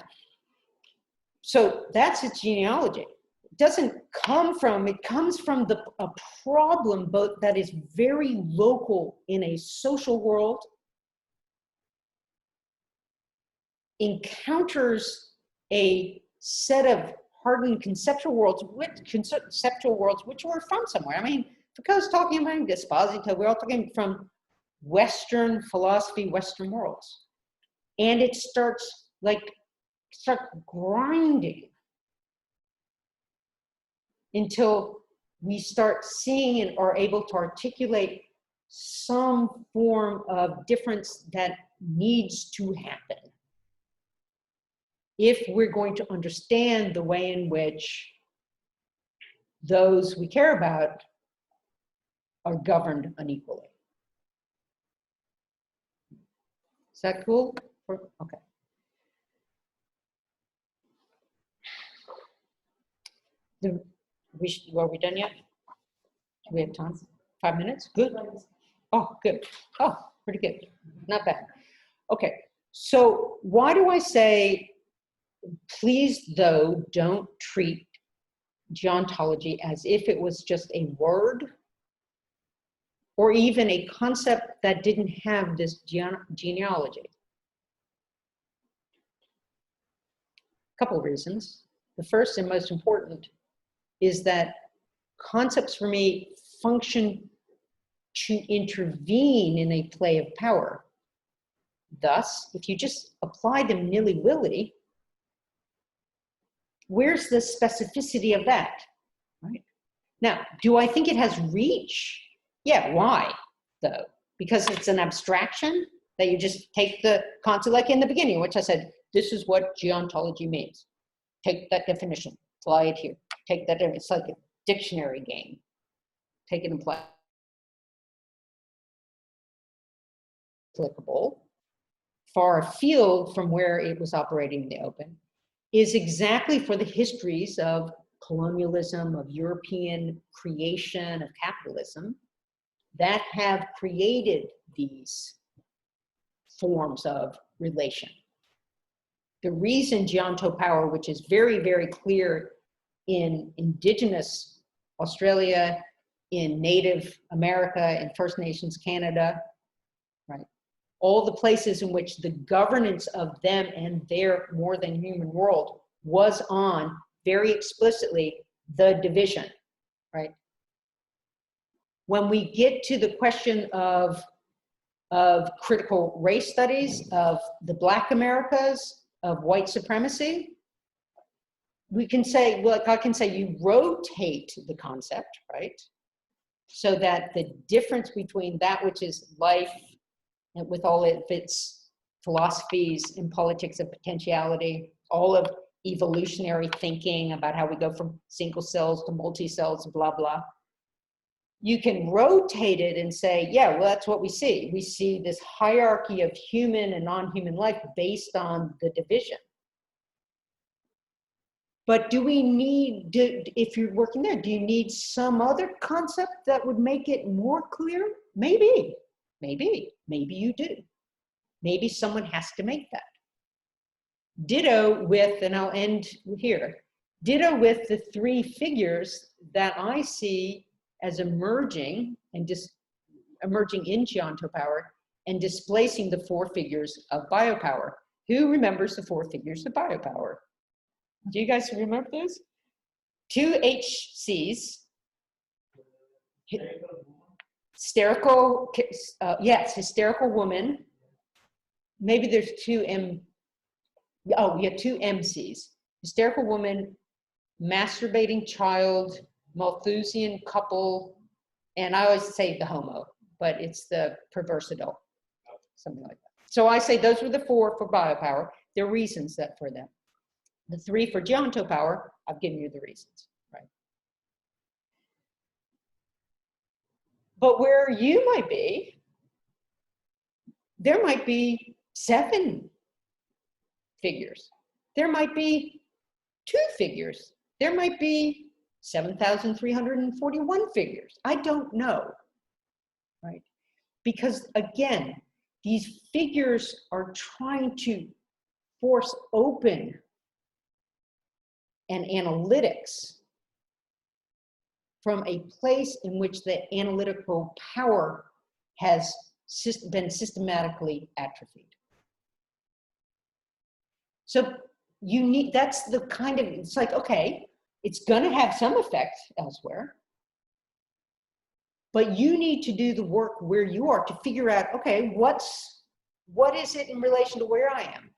so that's its genealogy. It doesn't come from, it comes from a problem both that is very local in a social world, encounters a set of hardened conceptual worlds, which were from somewhere. I mean, Foucault's talking about Disposito, we're all talking from Western philosophy, Western worlds. And it starts grinding until we start seeing and are able to articulate some form of difference that needs to happen if we're going to understand the way in which those we care about are governed unequally. Is that cool? Okay. Are we done yet? Do we have time? 5 minutes? Good. Oh, good. Oh, pretty good. Not bad. Okay. So why do I say, please, though, don't treat geontology as if it was just a word or even a concept that didn't have this genealogy? A couple of reasons. The first and most important is that concepts for me function to intervene in a play of power. Thus, if you just apply them nilly-willy, where's the specificity of that, right? Now, do I think it has reach? Yeah, why, though? Because it's an abstraction that you just take the concept, like in the beginning, which I said, this is what geontology means. Take that definition, apply it here. Take that, it's like a dictionary game. Take it and apply it. Applicable, far afield from where it was operating in the open, is exactly for the histories of colonialism, of European creation, of capitalism, that have created these forms of relation. The reason geonto power, which is very, very clear in Indigenous Australia, in Native America, in First Nations Canada, right? All the places in which the governance of them and their more than human world was on very explicitly the division, right? When we get to the question of critical race studies, of the Black Americas, of white supremacy, we can say, well, I can say you rotate the concept, right? So that the difference between that which is life and with all of its philosophies and politics of potentiality, all of evolutionary thinking about how we go from single cells to multi-cells, blah, blah. You can rotate it and say, yeah, well, that's what we see. We see this hierarchy of human and non-human life based on the division. But do we need, if you're working there, do you need some other concept that would make it more clear? Maybe, maybe you do. Maybe someone has to make that. Ditto with, and I'll end here, ditto with the three figures that I see as emerging and emerging in geonto power and displacing the four figures of biopower. Who remembers the four figures of biopower? Do you guys remember those? Two HCs. Hysterical, yes, hysterical woman. Maybe there's two two MCs. Hysterical woman, masturbating child, Malthusian couple, and I always say the homo, but it's the perverse adult, something like that. So I say those were the four for biopower. There are reasons for them. The three for geonto power I've given you the reasons, right? But where you might be, there might be 7 figures. There might be 2 figures. There might be 7,341 figures. I don't know, right? Because again, these figures are trying to force open an analytics from a place in which the analytical power has been systematically atrophied. So you need, that's the kind of, it's like, okay, it's gonna have some effect elsewhere, but you need to do the work where you are to figure out, okay, what is it in relation to where I am?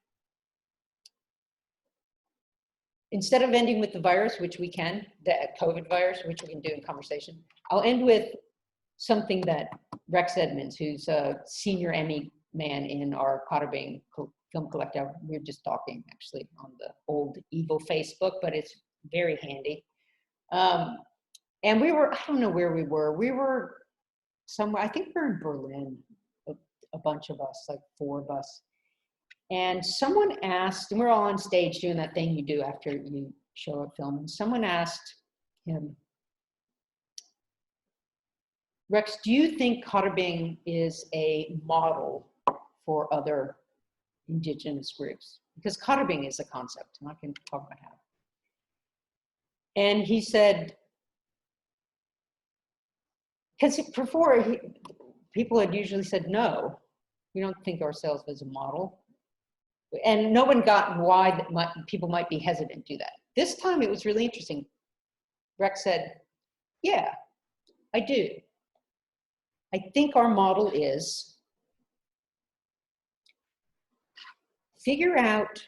Instead of ending with the virus, which we can, the COVID virus, which we can do in conversation, I'll end with something that Rex Edmonds, who's a senior Emmy man in our Cotter Bing film collective, we were just talking actually on the old evil Facebook, but it's very handy. And we were, I don't know where we were somewhere, I think we're in Berlin, a bunch of us, like 4 of us. And someone asked, and we're all on stage doing that thing you do after you show a film, and someone asked him, Rex, do you think Cotter Bing is a model for other indigenous groups? Because Cotter Bing is a concept, and I can talk about how. And he said, because before, people had usually said, no, we don't think ourselves as a model. And no one got why people might be hesitant to do that. This time it was really interesting. Rex said, yeah, I do. I think our model is figure out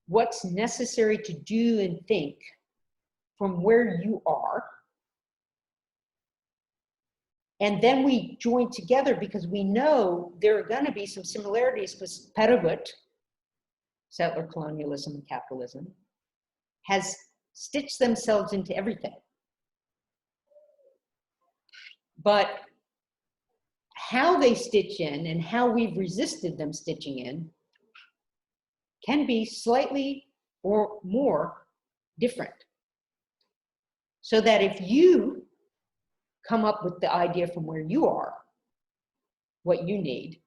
what's necessary to do and think from where you are. And then we join together because we know there are going to be some similarities because Peregut, settler colonialism and capitalism, has stitched themselves into everything. But how they stitch in and how we've resisted them stitching in can be slightly or more different. So that if you come up with the idea from where you are, what you need,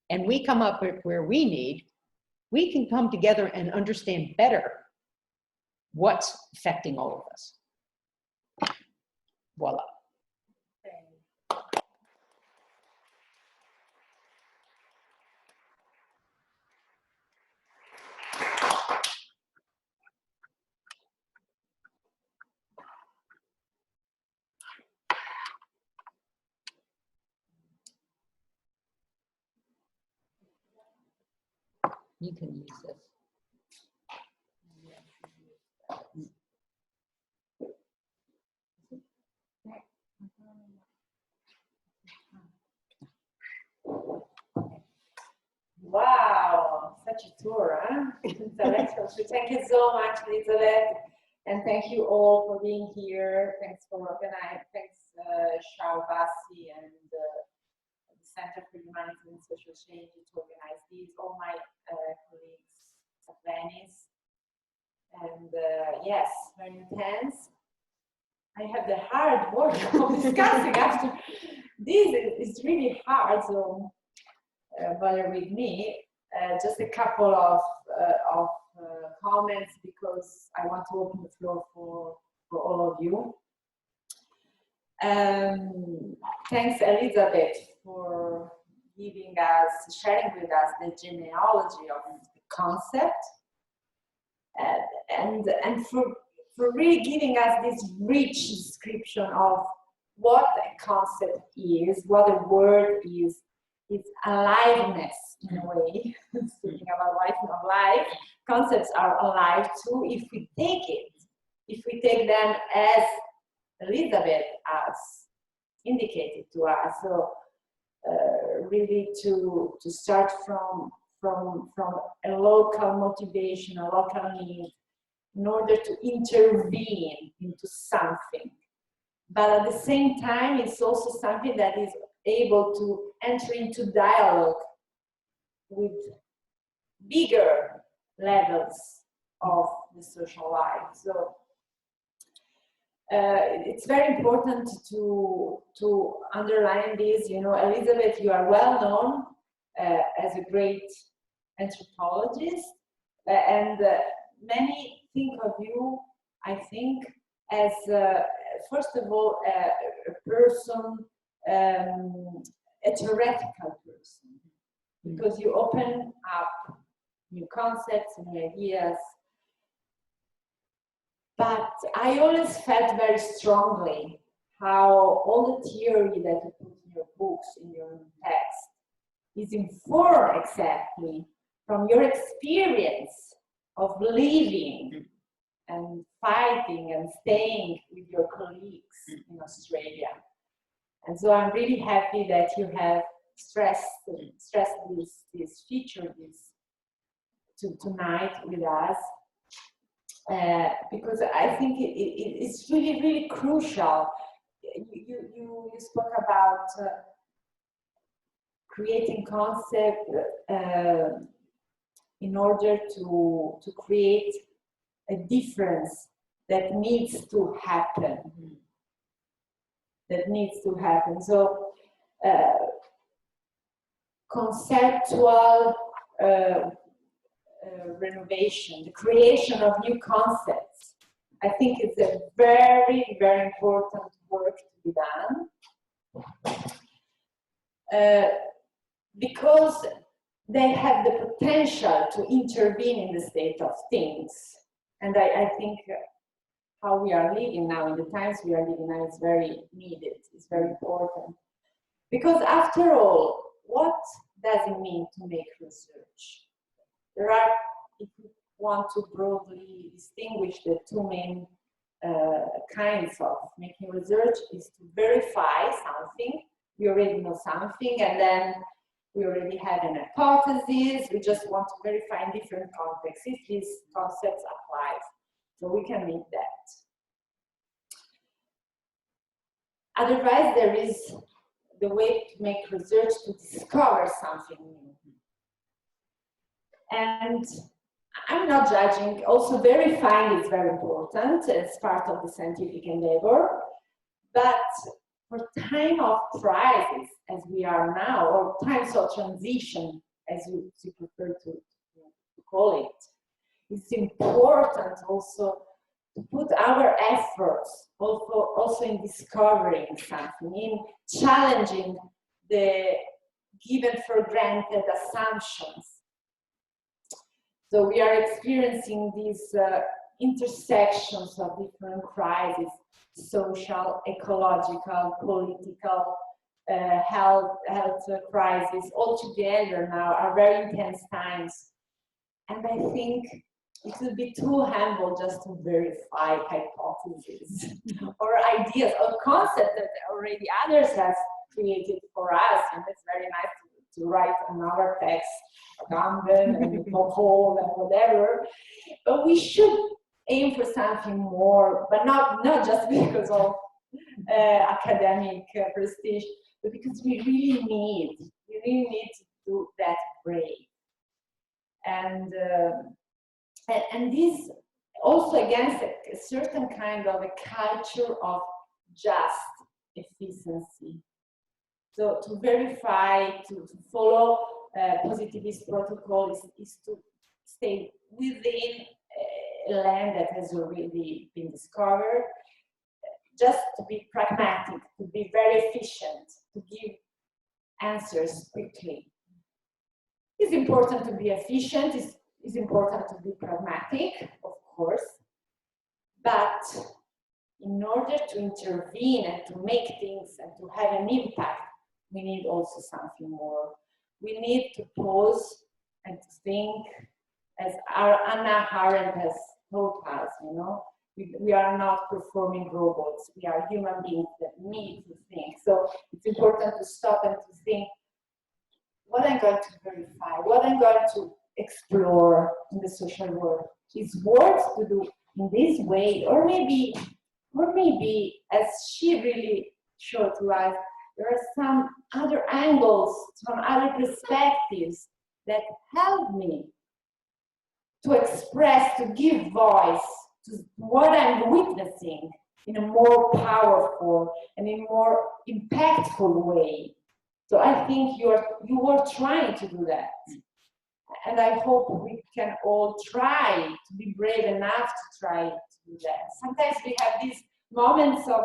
and we come up with where we need, we can come together and understand better what's affecting all of us. Voila. You can use this. Wow, such a tour, huh? Thank you so much, Elizabeth, and thank you all for being here. Thanks for organizing. Thanks, Shao Bassi and the Center for Humanities and Social Change to organize these. All my colleagues at Venice, and yes, very intense. I have the hard work of discussing after this. It's really hard, so bear with me. Just a couple of comments because I want to open the floor for all of you. Thanks, Elizabeth, for giving us, sharing with us the genealogy of the concept, and for really giving us this rich description of what a concept is, what a word is. It's aliveness in a way. Speaking about life and of life, concepts are alive too if we take it, if we take them as Elizabeth has indicated to us. So really to start from a local motivation, a local need, in order to intervene into something. But at the same time, it's also something that is able to enter into dialogue with bigger levels of the social life. So it's very important to underline this. You know, Elizabeth, you are well known as a great anthropologist, and many think of you, I think, as first of all a person, a theoretical person, because you open up new concepts, new ideas. But I always felt very strongly how all the theory that you put in your books, in your text, is informed exactly from your experience of living and fighting and staying with your colleagues in Australia. And so I'm really happy that you have stressed this feature tonight with us, because I think it's really, really crucial. You spoke about creating concept in order to create a difference that needs to happen. That needs to happen. So conceptual renovation, the creation of new concepts, I think it's a very, very important work to be done, because they have the potential to intervene in the state of things. And I think how we are living now, in the times we are living now, is very needed, it's very important. Because after all, what does it mean to make research? There are, if you want to broadly distinguish the two main kinds of making research, is to verify something. We already know something, and then we already had an hypothesis. We just want to verify in different contexts if these concepts apply. So we can make that. Otherwise, there is the way to make research to discover something new. And I'm not judging. Also, verifying is very important as part of the scientific endeavor. But for time of crisis, as we are now, or times of transition, as you prefer to call it, it's important also to put our efforts also in discovering something, in challenging the given for granted assumptions. So we are experiencing these intersections of different crises: social, ecological, political, health crisis, all together now are very intense times. And I think it would be too humble just to verify hypotheses or ideas or concepts that already others have created for us. And it's very nice to write another text, Agamben and Popol and whatever. But we should aim for something more, but not just because of academic prestige, but because we really need to do that brave. And this also against a certain kind of a culture of just efficiency. So to verify, to follow positivist protocol is to stay within a land that has already been discovered, just to be pragmatic, to be very efficient, to give answers quickly. It's important to be efficient, it's important to be pragmatic, of course, but in order to intervene and to make things and to have an impact, we need also something more. We need to pause and to think, as our Anna Arendt has taught us, you know, we are not performing robots, we are human beings that need to think. So it's important to stop and to think, what I'm going to verify, what I'm going to explore in the social world is worth to do in this way, or maybe as she really showed to us, there are some other angles, some other perspectives that help me to express, to give voice to what I'm witnessing in a more powerful and in a more impactful way. So I think you were trying to do that. And I hope we can all try to be brave enough to try to do that. Sometimes we have these moments of,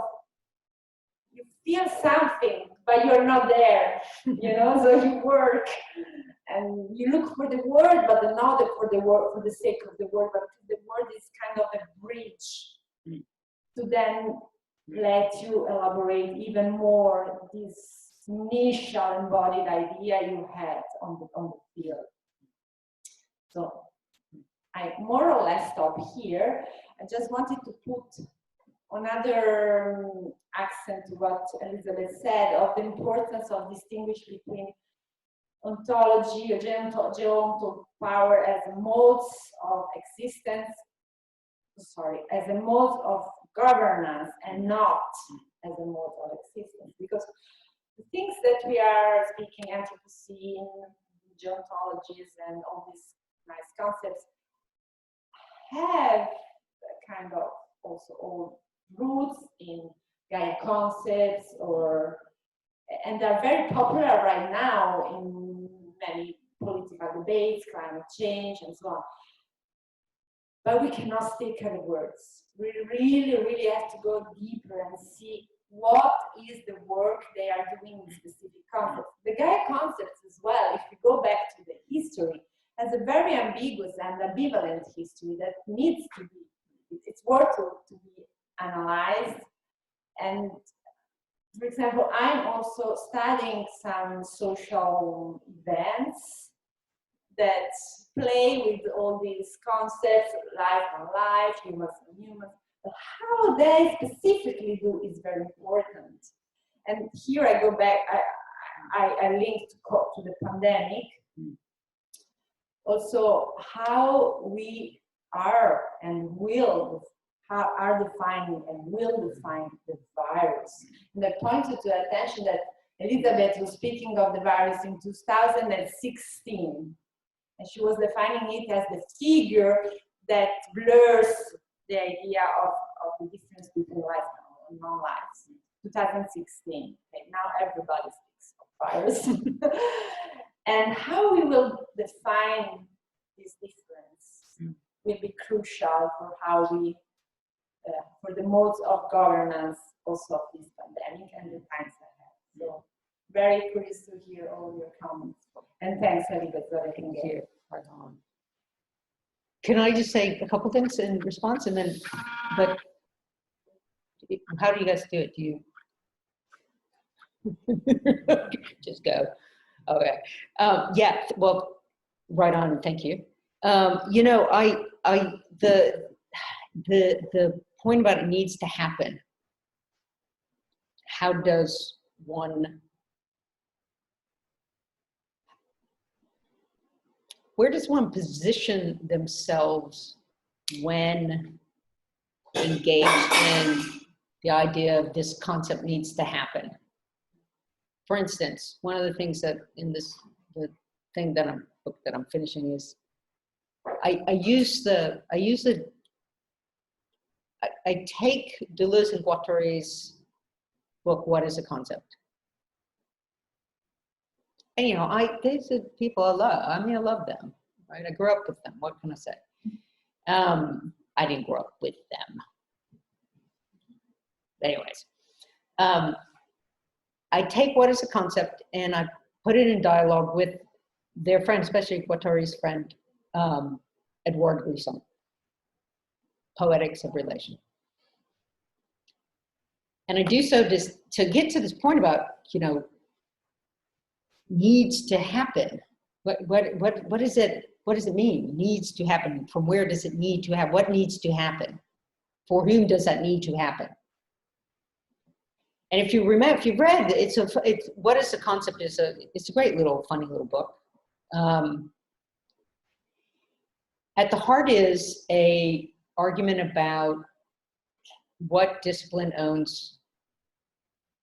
you feel something, but you're not there, you know, so you work and you look for the word, but not for the word, for the sake of the word, but the word is kind of a bridge to then let you elaborate even more this initial embodied idea you had on the field. So I more or less stop here. I just wanted to put another accent to what Elizabeth said of the importance of distinguish between ontology or geontological power as modes of existence, as a mode of governance and not as a mode of existence. Because the things that we are speaking, Anthropocene, Geontologies, and all these nice concepts have kind of also all roots in Gaia concepts, and they're very popular right now in many political debates, climate change, and so on. But we cannot stick at the words. We really, really have to go deeper and see what is the work they are doing in specific concepts. The Gaia concepts as well, if we go back to the history, has a very ambiguous and ambivalent history that needs to be, it's worth to be analyzed. And for example, I'm also studying some social events that play with all these concepts, life on life, humans on humans, but how they specifically do is very important. And here I go back, I link to the pandemic. Also, how we are and are defining and will define the virus. And I pointed to attention that Elizabeth was speaking of the virus in 2016, and she was defining it as the figure that blurs the idea of the difference between life and non-life. 2016. Okay, now everybody speaks of virus. And how we will define this difference will be crucial for how we, for the modes of governance also of this pandemic and the times ahead. So very curious to hear all your comments. And thanks, Elizabeth, for everything here. Can I just say a couple things in response, and then, but how do you guys do it? Do you just go? Okay. Yeah. Well, right on. Thank you. You know, the point about it needs to happen. How does one? Where does one position themselves when engaged in the idea of this concept needs to happen? For instance, one of the things that in this book that I'm finishing is I take Deleuze and Guattari's book, What is a Concept? And you know, these are people I love. I mean, I love them, right? I grew up with them. What can I say? I didn't grow up with them. Anyways, I take What is a Concept and I put it in dialogue with their friend, especially Guattari's friend, Edouard Glissant, Poetics of Relation. And I do so just to get to this point about, you know, needs to happen. What is it? What does it mean? Needs to happen. From where does it need to happen? What needs to happen? For whom does that need to happen? And if you remember, if you've read, What is the Concept? It's a great little funny little book. At the heart is a argument about what discipline owns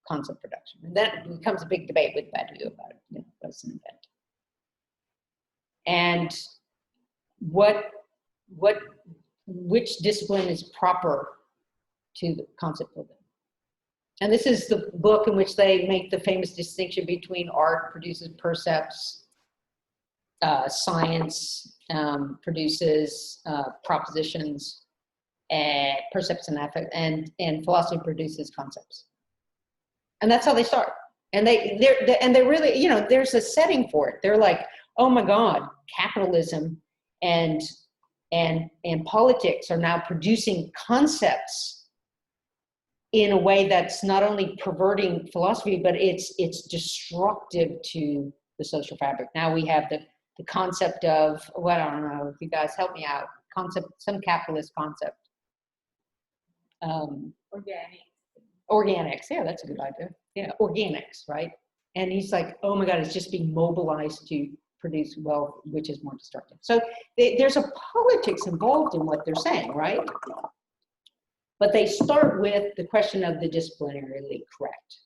concept production. And that becomes a big debate with Badiou about it, you know, what's an event. And which discipline is proper to the concept building. And this is the book in which they make the famous distinction between art produces percepts, science produces propositions, percepts and affect, and philosophy produces concepts. And that's how they start. And they really, you know, there's a setting for it. They're like, oh my God, capitalism and politics are now producing concepts in a way that's not only perverting philosophy, but it's destructive to the social fabric. Now we have the concept of, well, I don't know, if you guys help me out, some capitalist concept. Organics, yeah, that's a good idea. Yeah, organics, right? And he's like, oh my God, it's just being mobilized to produce wealth, which is more destructive. So there's a politics involved in what they're saying, right? But they start with the question of the disciplinarily correct.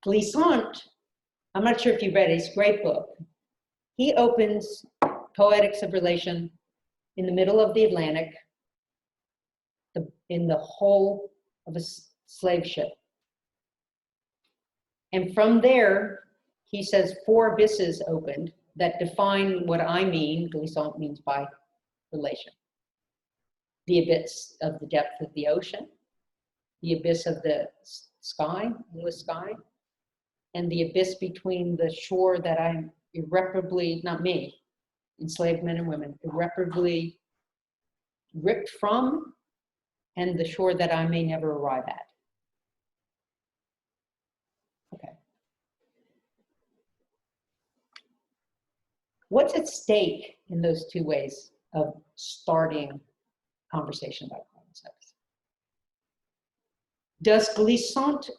Glissant, I'm not sure if you read it, it's a great book. He opens Poetics of Relation in the middle of the Atlantic, in the hull of a slave ship. And from there, he says 4 abysses opened that define what I mean, Glissant means by relation. The abyss of the depth of the ocean, the abyss of the sky, blue sky, and the abyss between the shore that I'm irreparably, not me, enslaved men and women, irreparably ripped from, and the shore that I may never arrive at. Okay. What's at stake in those 2 ways of starting conversation about concepts? Does Glissant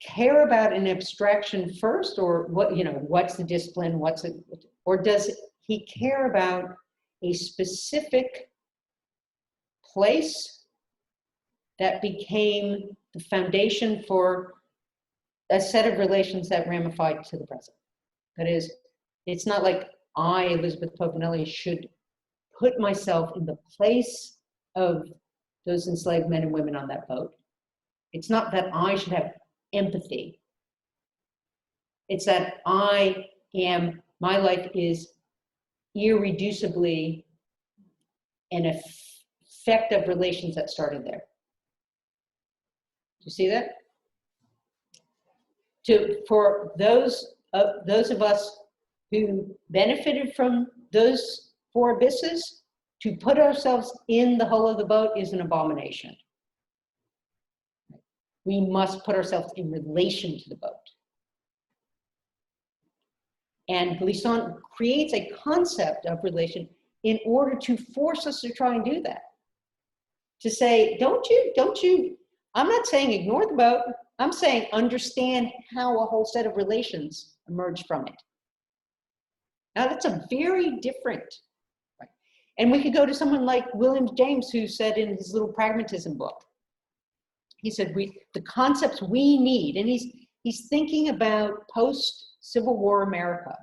care about an abstraction first, or what, you know, what's the discipline, what's it, or does he care about a specific place that became the foundation for a set of relations that ramified to the present? That is, it's not like I, Elizabeth Povinelli, should put myself in the place of those enslaved men and women on that boat. It's not that I should have empathy. It's that my life is irreducibly an effect of relations that started there. Do you see that? For those of us who benefited from those 4 abysses, to put ourselves in the hull of the boat is an abomination. We must put ourselves in relation to the boat. And Glissant creates a concept of relation in order to force us to try and do that. To say, don't you, I'm not saying ignore the boat, I'm saying understand how a whole set of relations emerge from it. Now that's a very different, right? And we could go to someone like William James, who said in his little pragmatism book, he said, the concepts we need, and he's thinking about post-Civil War America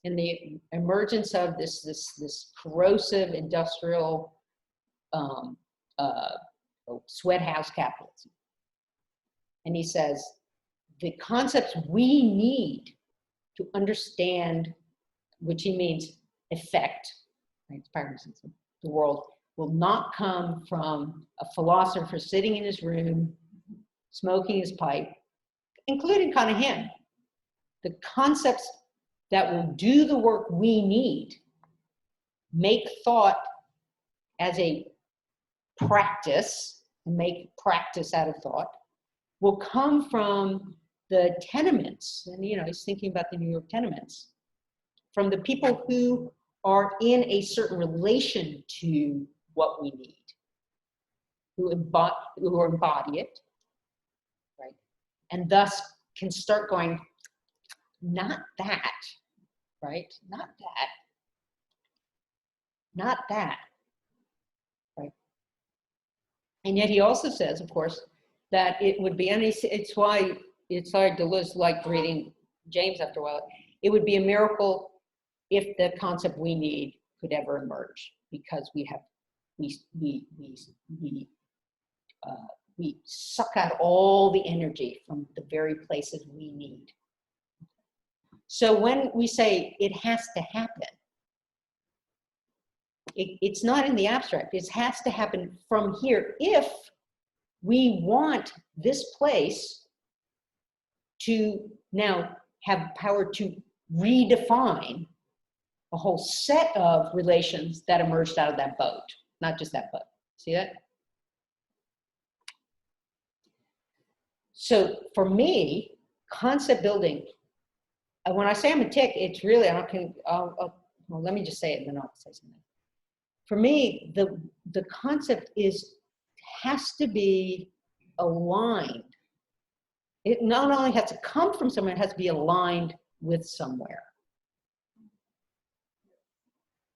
and the emergence of this corrosive industrial sweat house capitalism. And he says, the concepts we need to understand, which he means effect, right, the world, will not come from a philosopher sitting in his room, smoking his pipe, including kind of him. The concepts that will do the work we need, make thought as a practice, and make practice out of thought, will come from the tenements. And, you know, he's thinking about the New York tenements, from the people who are in a certain relation to what we need, who embody it, right? And thus can start going, not that, right? Not that. not that, right? And yet he also says, of course, that it would be, and it's why it's hard to like reading James after a while. It would be a miracle if the concept we need could ever emerge, because we suck out all the energy from the very places we need. So when we say it has to happen, it's not in the abstract. It has to happen from here if we want this place to now have power to redefine a whole set of relations that emerged out of that boat, not just that boat. See that? So for me, concept building, when I say I'm a tick, it's really, well, let me just say it and then I'll say something. For me, the concept has to be aligned. It not only has to come from somewhere, it has to be aligned with somewhere.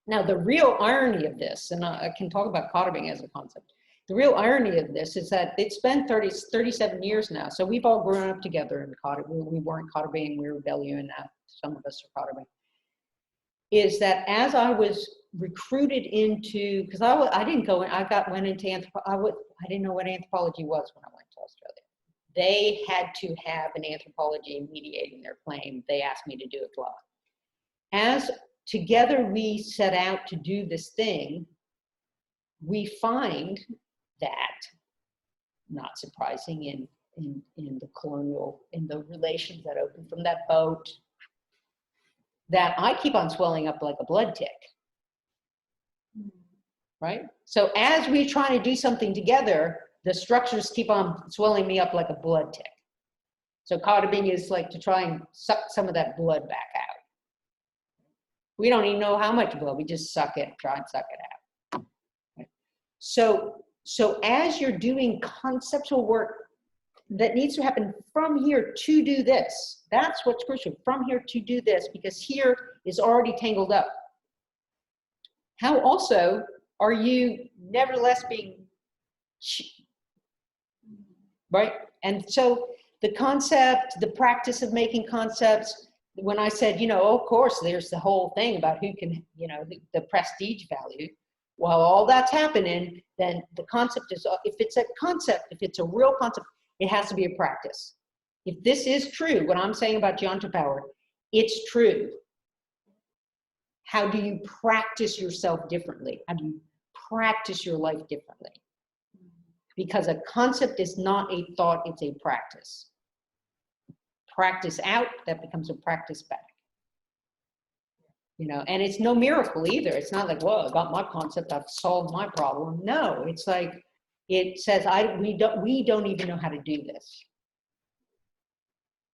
Now, the real irony of this, and I can talk about coding as a concept, the real irony of this is that it's been 37 years now, so we've all grown up together in coding. We weren't coding, we were Bellew, now some of us are coding. Is that as I was recruited into, because I didn't go in, went into anthropology, I didn't know what anthropology was when I went to Australia. They had to have an anthropology mediating their claim. They asked me to do it live. As together we set out to do this thing, we find that, not surprising in the colonial, in the relations that open from that boat, that I keep on swelling up like a blood tick, right? So as we try to do something together, the structures keep on swelling me up like a blood tick. So coding is like to try and suck some of that blood back out. We don't even know how much blood, we just suck it, try and suck it out. Right? So as you're doing conceptual work that needs to happen from here to do this, that's what's crucial, from here to do this, because here is already tangled up. How also are you nevertheless being, right? And so the concept, the practice of making concepts, when I said, of course, there's the whole thing about who can, the prestige value. While all that's happening, then the concept is, if it's a concept, if it's a real concept, it has to be a practice. If this is true, what I'm saying about geontology power, it's true. How do you practice yourself differently? How do you practice your life differently? Because a concept is not a thought, it's a practice. Practice out, that becomes a practice back. And it's no miracle either. It's not like, whoa, I got my concept, I've solved my problem. No, it's like, it says, we don't even know how to do this.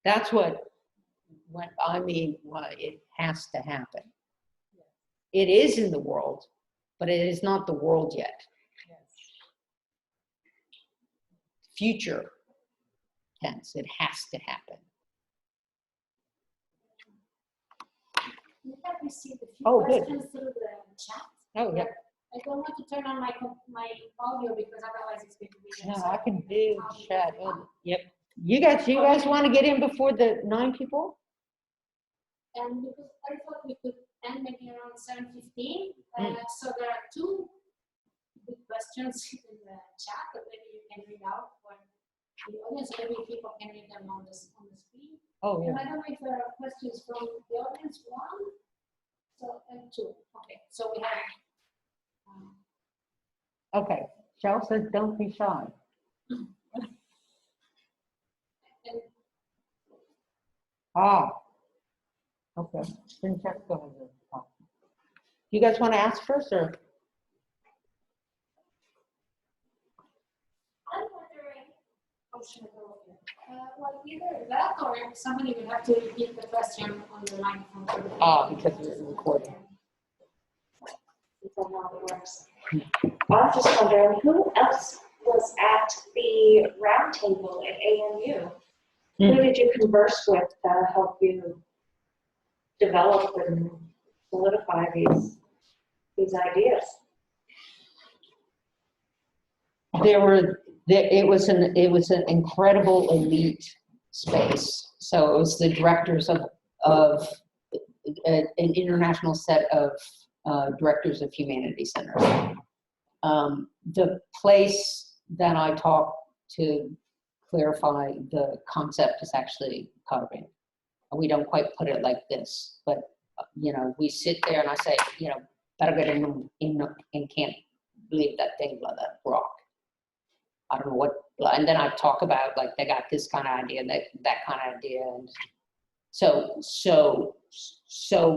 That's what I mean, it has to happen. It is in the world, but it is not the world yet. Future tense, it has to happen. We have received a few Good. questions through the chat. Oh, yeah. I don't want to turn on my audio because otherwise it's going to be. No, I can do chat. Yep. You guys want to get in before the 9 people? And because I thought we could end maybe around 7:15. So there are 2 good questions in the chat that maybe you can read out for the audience. Maybe people can read them on the screen. Oh, yeah. And I don't know if there are questions from the audience. 1, and 2. Okay, so we have. Okay. Shell says, don't be shy. Okay. Then check, go ahead. You guys want to ask first, or? I'm wondering, well, either that or somebody would have to repeat the question on the microphone. Because it's recording. I don't know how it works. I'm just wondering, who else was at the round table at AMU? Who did you converse with to help you develop and solidify these these ideas? It was an incredible elite space. So it was the directors of an international set of directors of humanities centers. The place that I talk to clarify the concept is actually Carving. We don't quite put it like this, but you know, we sit there and I say, you know, and can't believe that thing, blah, that rock. I don't know what, and then I talk about like they got this kind of idea and that kind of idea, and so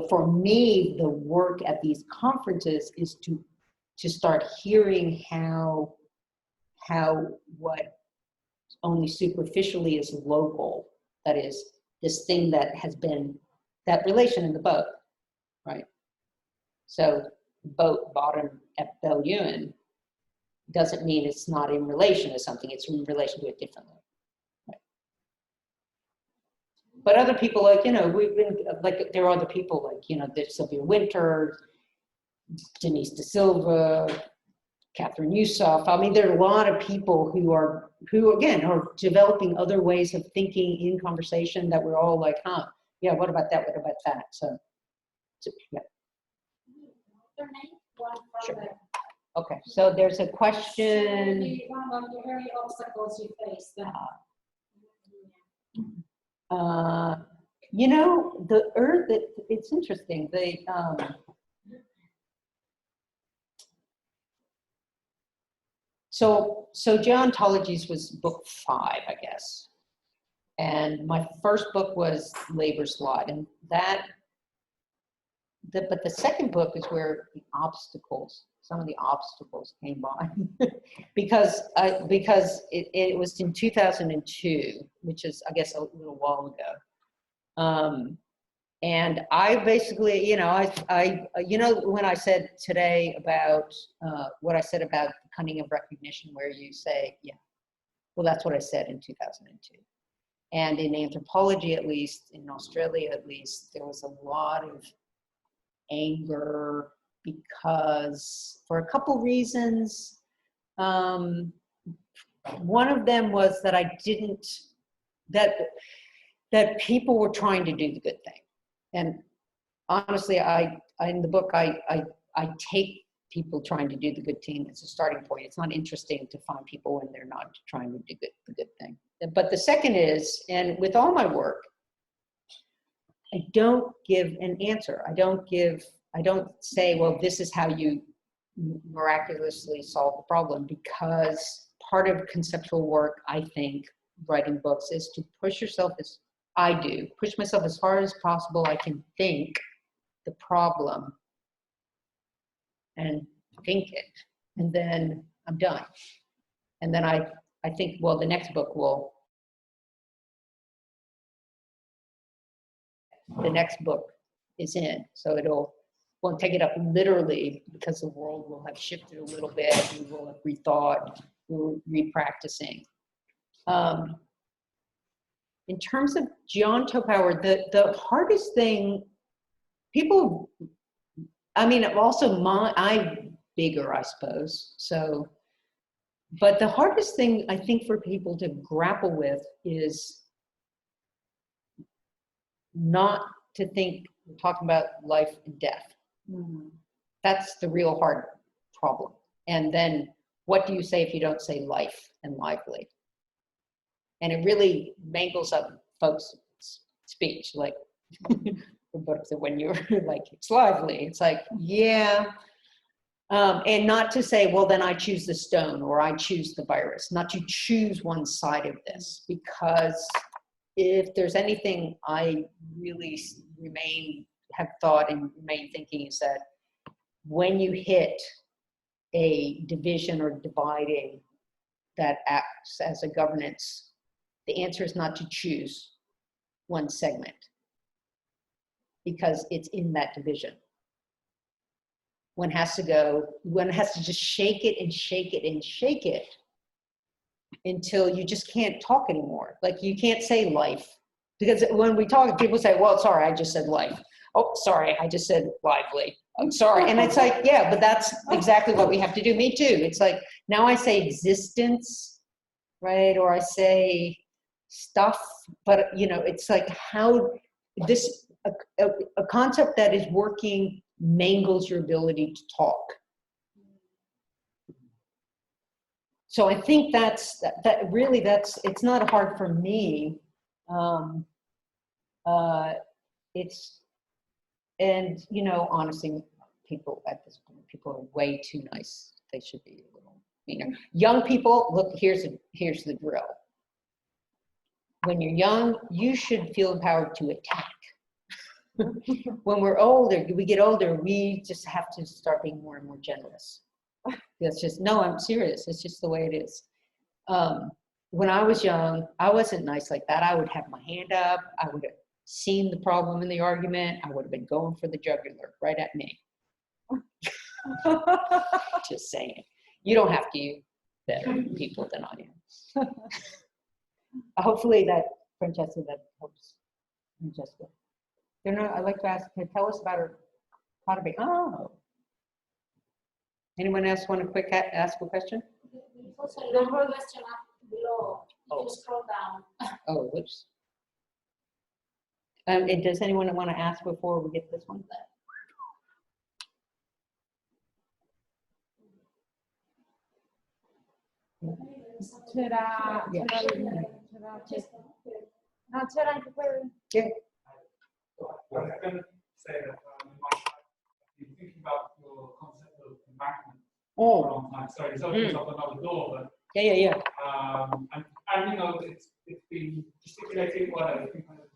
for me, the work at these conferences is to start hearing how what only superficially is local, that is this thing that has been that relation in the boat, right? So boat bottom at Belle doesn't mean it's not in relation to something, it's in relation to it differently. Right? But other people, like, you know, we've been, like, there are other people, like, you know, there's Sylvia Winter, Denise De Silva, Catherine Yusoff. I mean, there are a lot of people who again, are developing other ways of thinking in conversation that we're all like, huh, yeah, what about that, what about that? So yeah. Sure. Okay, so there's a question. One about the early obstacles you faced. You know, the earth, it's interesting. So Geontologies was book 5, I guess. And my first book was Labor's Lot, and but the second book is where some of the obstacles came by, because it was in 2002, which is, I guess, a little while ago. And I basically, you know, I you know, when I said today about what I said about the cunning of recognition, where you say, yeah, well, that's what I said in 2002. And in anthropology, at least, in Australia at least, there was a lot of anger because, for a couple reasons. One of them was that that people were trying to do the good thing. And honestly, in the book, I take people trying to do the good thing as a starting point. It's not interesting to find people when they're not trying to do the good thing. But the second is, and with all my work, I don't give an answer. I don't say, well, this is how you miraculously solve the problem, because part of conceptual work, I think, writing books, is to push yourself push myself as far as possible. I can think the problem and think it, and then I'm done. And then I think, well, the next book is in, so won't take it up literally, because the world will have shifted a little bit, we will have rethought, we're repracticing. In terms of Geonto power, the hardest thing, people, I mean, also I'm bigger, I suppose, so, but the hardest thing I think for people to grapple with is not to think we're talking about life and death. Mm-hmm. That's the real hard problem. And then what do you say if you don't say life and lively? And it really mangles up folks' speech, like Roberta, when you're like, it's lively, it's like, yeah. And not to say, well, then I choose the stone or I choose the virus, not to choose one side of this, because if there's anything I really have thought and remain thinking, is that when you hit a division or dividing that acts as a governance, the answer is not to choose one segment, because it's in that division. One has to just shake it and shake it and shake it until you just can't talk anymore. Like, you can't say life, because when we talk, people say, well, sorry, I just said life. Oh, sorry, I just said lively. I'm sorry. And it's like, yeah, but that's exactly what we have to do. Me too. It's like, now I say existence, right? Or I say stuff, but you know, it's like how this, a concept that is working mangles your ability to talk. So I think that's, it's not hard for me. And you know, honestly, people at this point, people are way too nice. They should be a little meaner. Young people, look, here's the drill. When you're young, you should feel empowered to attack. When we're older, we get older, we just have to start being more and more generous. That's just, no, I'm serious. It's just the way it is. When I was young, I wasn't nice like that. I would have my hand up. I would have seen the problem in the argument. I would have been going for the jugular right at me. Just saying. You don't have to. You better people than I am. Hopefully that, Francesca, that helps. Francesca. I'd like to ask, tell us about her, how to be, oh. Anyone else want to ask a question? Also, the whole question up below, you scroll down. Oh, whoops. And does anyone want to ask before we get this one? C'era anche quello. Yeah. I was going to say that I've been thinking about your concept of embankment for a long time. Sorry, it's opens up another door, but Yeah. and you know, it's been gesticulating, whatever. It's been kind of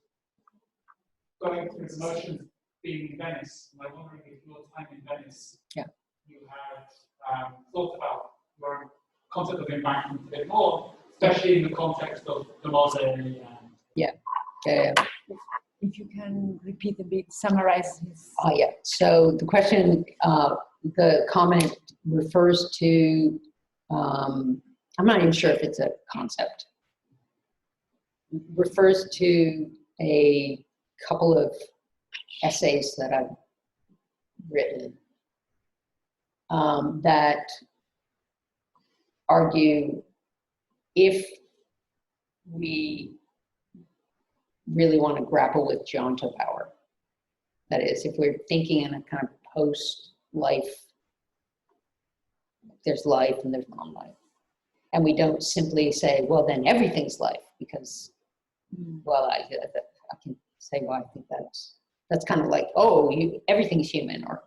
going through the motions of being in Venice. And I'm wondering if your time in Venice, you have thought about your concept of embankment a bit more, especially in the context of the mosaic. Yeah. If you can repeat a bit, summarize this. Oh, yeah. So the question, the comment refers to, I'm not even sure if it's a concept, refers to a couple of essays that I've written that argue if we really want to grapple with Geonto power. That is, if we're thinking in a kind of post-life, there's life and there's non-life. And we don't simply say, well, then everything's life, because, well, I can say why I think that's kind of like, oh, everything's human, or,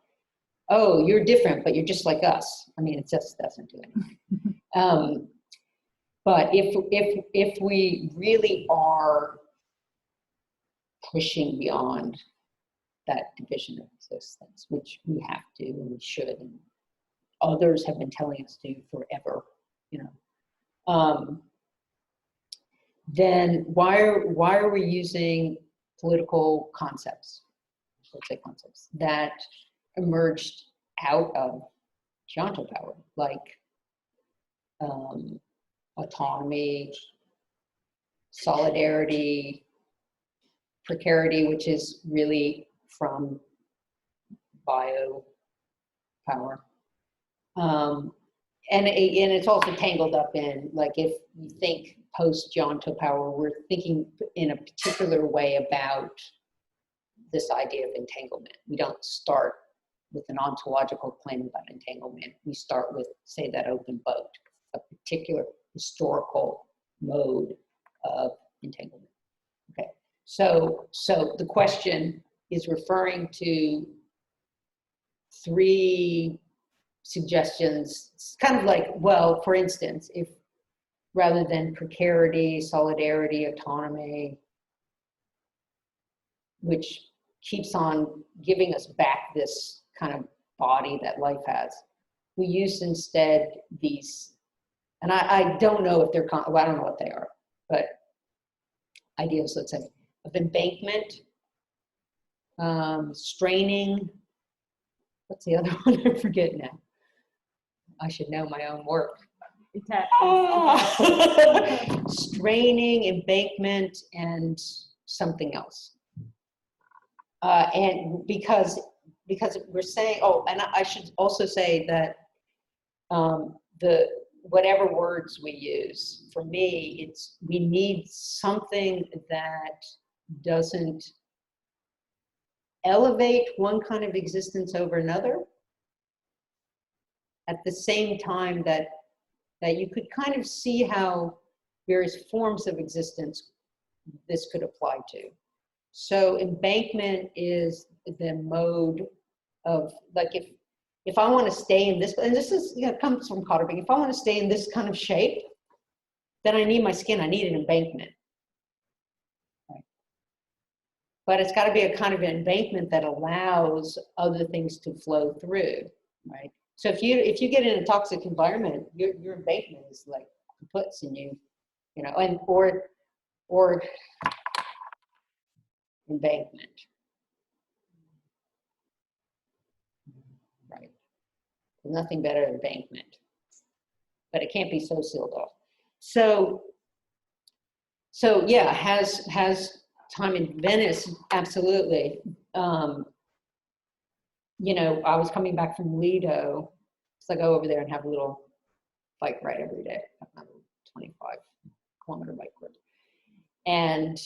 oh, you're different, but you're just like us. I mean, it just doesn't do anything. But if we really are pushing beyond that division of existence, which we have to and we should, and others have been telling us to forever, you know, then why are we using political concepts, let's say concepts, that emerged out of Geonto power, like autonomy, solidarity, precarity, which is really from bio power. And it's also tangled up in, like, if you think post-Geonto power, we're thinking in a particular way about this idea of entanglement. We don't start with an ontological claim about entanglement. We start with, say, that open boat, a particular historical mode of entanglement. Okay. So the question is referring to three suggestions. It's kind of like, well, for instance, if rather than precarity, solidarity, autonomy, which keeps on giving us back this kind of body that life has, we use instead these, and I don't know if they're, well, I don't know what they are, but ideas, let's say, of embankment, straining, what's the other one? I forget now. I should know my own work. Straining, embankment, and something else. And because because we're saying, oh, and I should also say that whatever words we use, for me, we need something that doesn't elevate one kind of existence over another, at the same time that you could kind of see how various forms of existence this could apply to. So embankment is the mode of, like, if I want to stay in this, and this is, you know, comes from Cotterbeck, if I want to stay in this kind of shape, then I need my skin, I need an embankment. Right. But it's got to be a kind of embankment that allows other things to flow through, right? So if you get in a toxic environment, your embankment is like puts in you know, and or embankment. Right. There's nothing better than embankment. But it can't be so sealed off. So yeah, has time in Venice, absolutely. You know, I was coming back from Lido, so I go over there and have a little bike ride every day, a 25-kilometer bike ride. And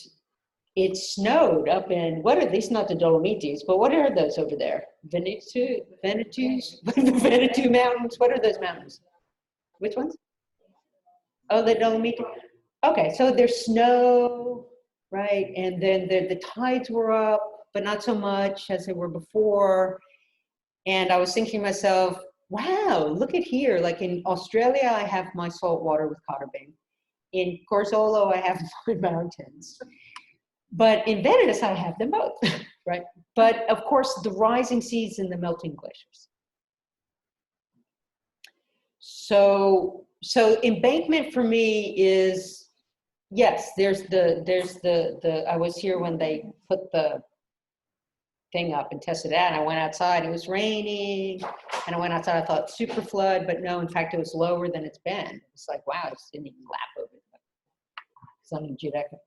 it snowed up in, what are these, not the Dolomites, but what are those over there? Venetus? The Venetu Mountains, what are those mountains? Which ones? Oh, the Dolomites. Okay, so there's snow, right? And then the tides were up, but not so much as they were before. And I was thinking to myself, wow, look at here. Like in Australia, I have my salt water with Cotterbeck. In Corzolo, I have my mountains. But in Venice, I have them both, right? But of course, the rising seas and the melting glaciers. So embankment for me is, yes, there's the I was here when they put the thing up and tested it out, and I went outside, it was raining, and I went outside, I thought super flood, but no, in fact, it was lower than it's been. It's like, wow, it didn't even lap over it. It's on Giudecca.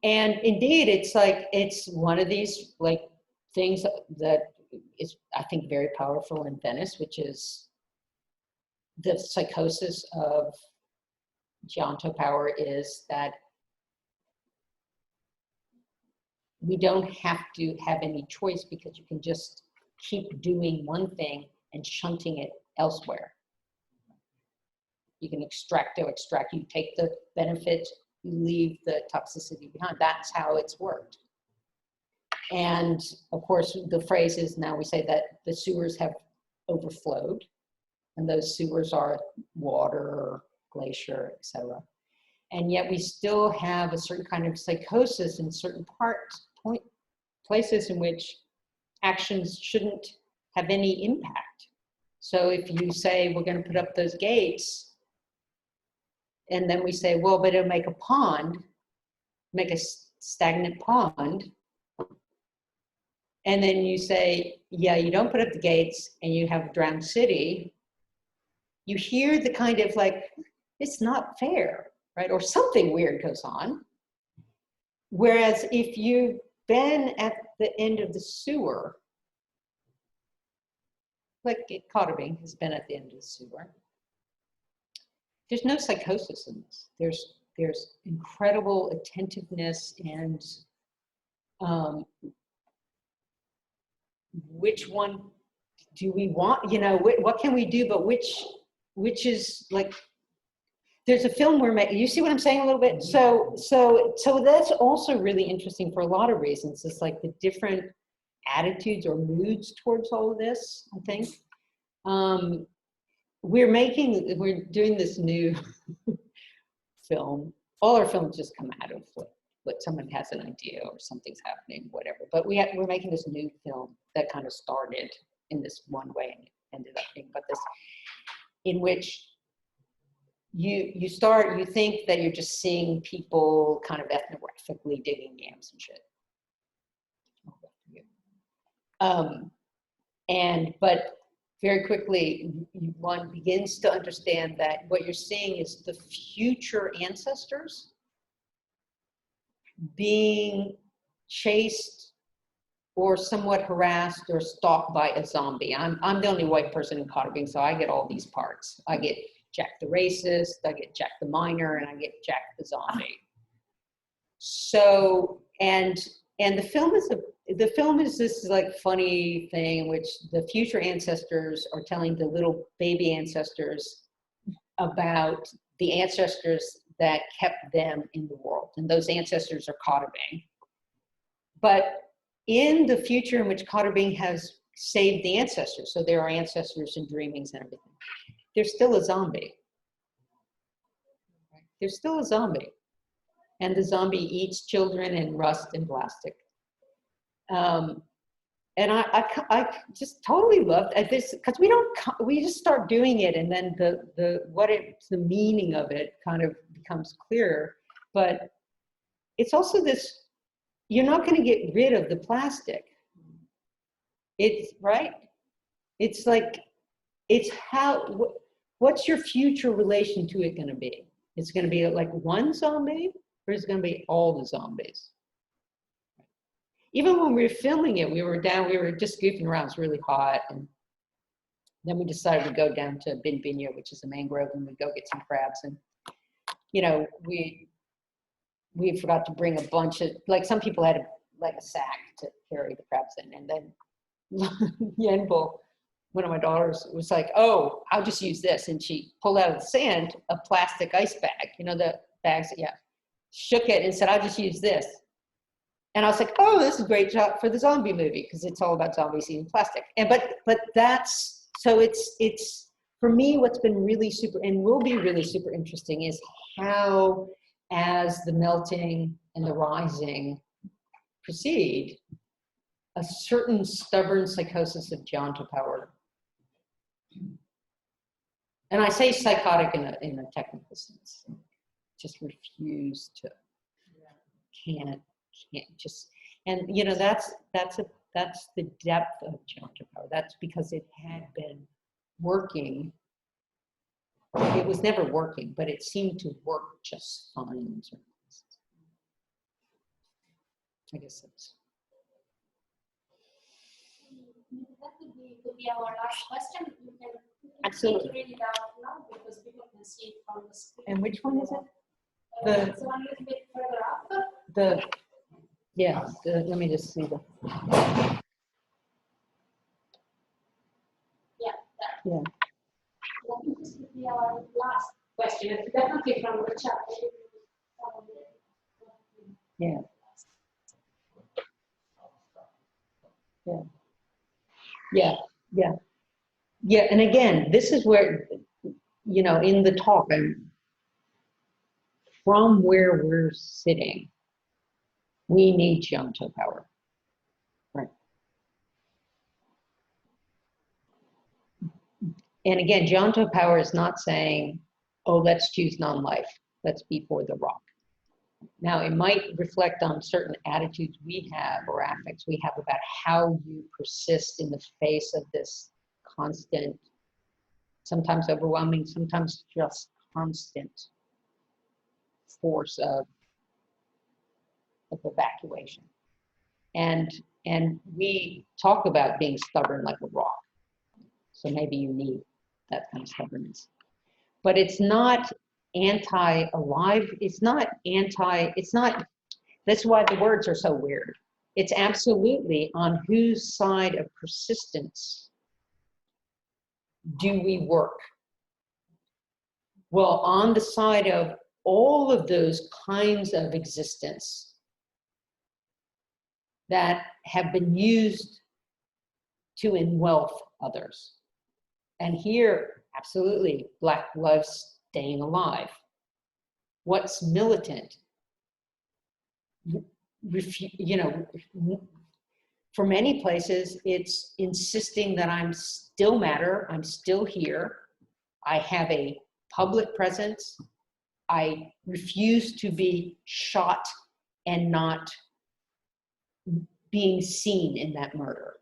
And indeed, it's like, it's one of these like things that is, I think, very powerful in Venice, which is the psychosis of Giotto power, is that we don't have to have any choice, because you can just keep doing one thing and shunting it elsewhere. You can extract, you take the benefit, you leave the toxicity behind. That's how it's worked. And of course, the phrase is, now we say that the sewers have overflowed, and those sewers are water, glacier, etc. And yet we still have a certain kind of psychosis in certain places in which actions shouldn't have any impact. So if you say, we're going to put up those gates, and then we say, well, but it'll make a pond, make a stagnant pond. And then you say, yeah, you don't put up the gates and you have a drowned city. You hear the kind of like, it's not fair, right? Or something weird goes on. Whereas if you've been at the end of the sewer, like Cotterbeck has been at the end of the sewer, there's no psychosis in this. There's incredible attentiveness and which one do we want? You know, what can we do? But which is like, there's a film we're making. You see what I'm saying a little bit? So that's also really interesting for a lot of reasons. It's like the different attitudes or moods towards all of this, I think. We're doing this new film. All our films just come out of what someone has an idea or something's happening, whatever. But we're making this new film that kind of started in this one way and ended up being but this, in which you think that you're just seeing people kind of ethnographically digging yams and shit. But very quickly, one begins to understand that what you're seeing is the future ancestors being chased or somewhat harassed or stalked by a zombie. I'm the only white person in Cotterbean, so I get all these parts. I get Jack the racist, I get Jack the miner, and I get Jack the zombie. So, and the film is this like funny thing in which the future ancestors are telling the little baby ancestors about the ancestors that kept them in the world, and those ancestors are Cotterbean. But in the future in which Cotterbean has saved the ancestors, so there are ancestors and dreamings and everything, there's still a zombie. There's still a zombie. And the zombie eats children and rust and plastic. And I just totally loved this, because we just start doing it, and then the meaning of it kind of becomes clearer. But it's also this, you're not going to get rid of the plastic. It's right. It's like, it's how, what's your future relation to it going to be? It's going to be like one zombie, or is it going to be all the zombies? Even when we were filming it, we were just goofing around. It was really hot. And then we decided to go down to Binbinya, which is a mangrove, and we'd go get some crabs. And, you know, we forgot to bring a bunch of, like, some people had a sack to carry the crabs in. And then Yenbo, one of my daughters, was like, oh, I'll just use this. And she pulled out of the sand a plastic ice bag, you know, the bags, shook it and said, I'll just use this. And I was like, oh, this is a great job for the zombie movie, because it's all about zombies eating plastic. And but that's, so it's for me, what's been really super, and will be really super interesting, is how, as the melting and the rising proceed, a certain stubborn psychosis of geontopower. And I say psychotic in a technical sense. Just refuse to, can't just, and you know, that's the depth of geontopower. That's because it had been working. It was never working, but it seemed to work just fine in certain places. I guess that's. That could be our last question. You can Absolutely read it out loud because people can see it from the screen. And which one is it? It's one a little bit further up. Let me just see the. Yeah, there. Yeah. I think this would be our last question. It's definitely from the chat. Yeah. Yeah, and again, this is where, you know, in the talk, from where we're sitting, we need geontopower, right? And again, geontopower is not saying, oh, let's choose non-life, let's be for the rock. Now, it might reflect on certain attitudes we have or affects we have about how you persist in the face of this constant, sometimes overwhelming, sometimes just constant force of evacuation. And we talk about being stubborn like a rock. So maybe you need that kind of stubbornness. But it's not anti-alive, it's not, that's why the words are so weird. It's absolutely on whose side of persistence do we work? Well, on the side of all of those kinds of existence that have been used to engulf others. And here, absolutely, Black lives staying alive. What's militant? You know, for many places, it's insisting that I'm still matter, I'm still here, I have a public presence, I refuse to be shot and not being seen in that murder.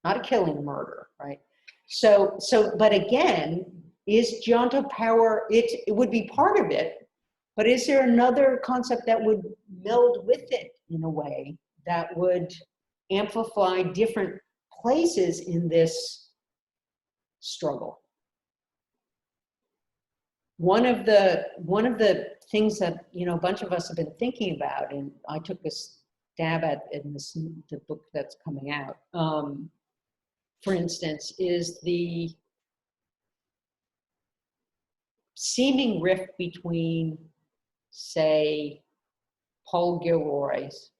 Not a killing, murder, right? So, but again, is geontopower, it would be part of it, but is there another concept that would meld with it in a way that would amplify different places in this struggle. One of the things that, you know, a bunch of us have been thinking about, and I took a stab at in the book that's coming out, for instance, is the seeming rift between, say, Paul Gilroy's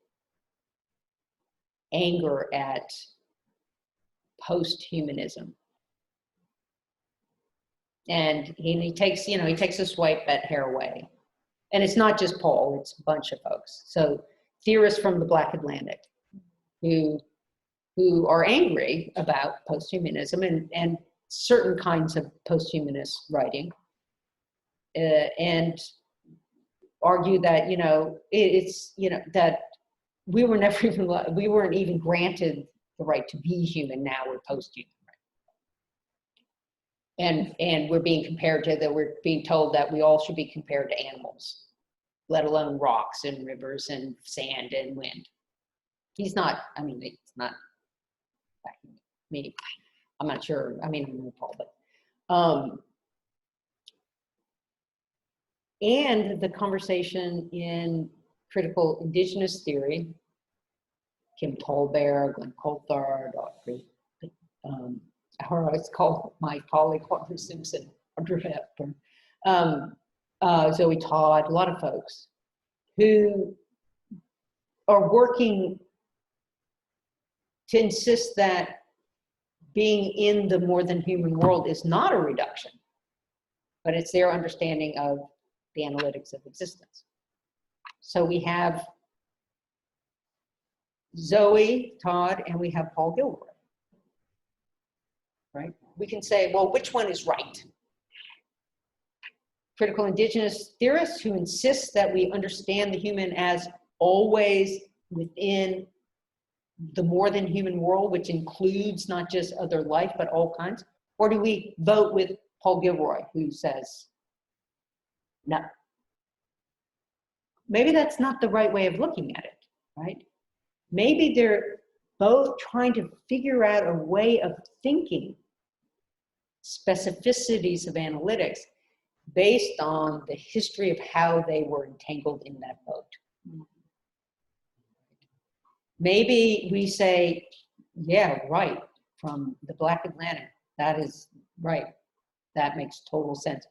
anger at post-humanism. And he takes, you know, he takes a swipe at Haraway. And it's not just Paul, it's a bunch of folks. So theorists from the Black Atlantic who are angry about post-humanism and certain kinds of post-humanist writing, and argue that, you know, it's, you know, that we weren't even granted the right to be human. Now we're post-human. And we're being compared to that, we're being told that we all should be compared to animals, let alone rocks and rivers and sand and wind. He's not, I mean, it's not me. I'm not sure, I mean, I know Paul, but, and the conversation in critical indigenous theory, Kim Tolbear, Glenn Coulthard, or it's called my colleague, Walter Simpson, Audrey Hepburn, Zoe Todd, a lot of folks who are working to insist that being in the more than human world is not a reduction, but it's their understanding of the analytics of existence. So we have Zoe Todd and we have Paul Gilroy. Right? We can say, well, which one is right? Critical indigenous theorists who insist that we understand the human as always within the more than human world, which includes not just other life, but all kinds? Or do we vote with Paul Gilroy, who says, no? Maybe that's not the right way of looking at it, right? Maybe they're both trying to figure out a way of thinking specificities of analytics based on the history of how they were entangled in that boat. Maybe we say, yeah, right, from the Black Atlantic, that is right. That makes total sense.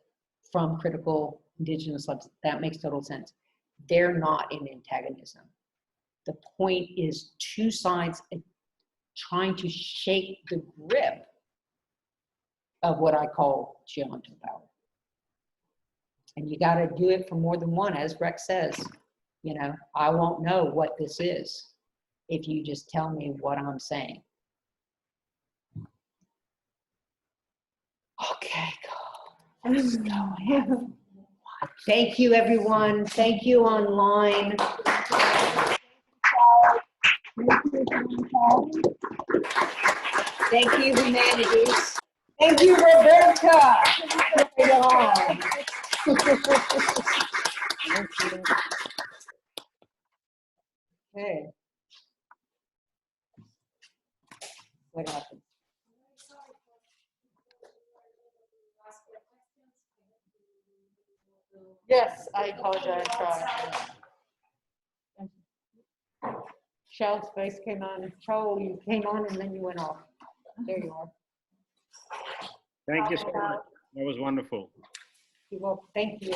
From critical indigenous subjects, that makes total sense. They're not in antagonism. The point is two sides trying to shake the grip of what I call geonto power. And you got to do it for more than one, as Rex says. You know, I won't know what this is if you just tell me what I'm saying. Okay, let's go ahead. Thank you, everyone. Thank you online. Thank you, Humanities. Thank you, Roberta. Okay. What happened? Yes, I apologize. Shell's face came on. Shell, you came on and then you went off. There you are. Thank you so much. That was wonderful. Well, thank you.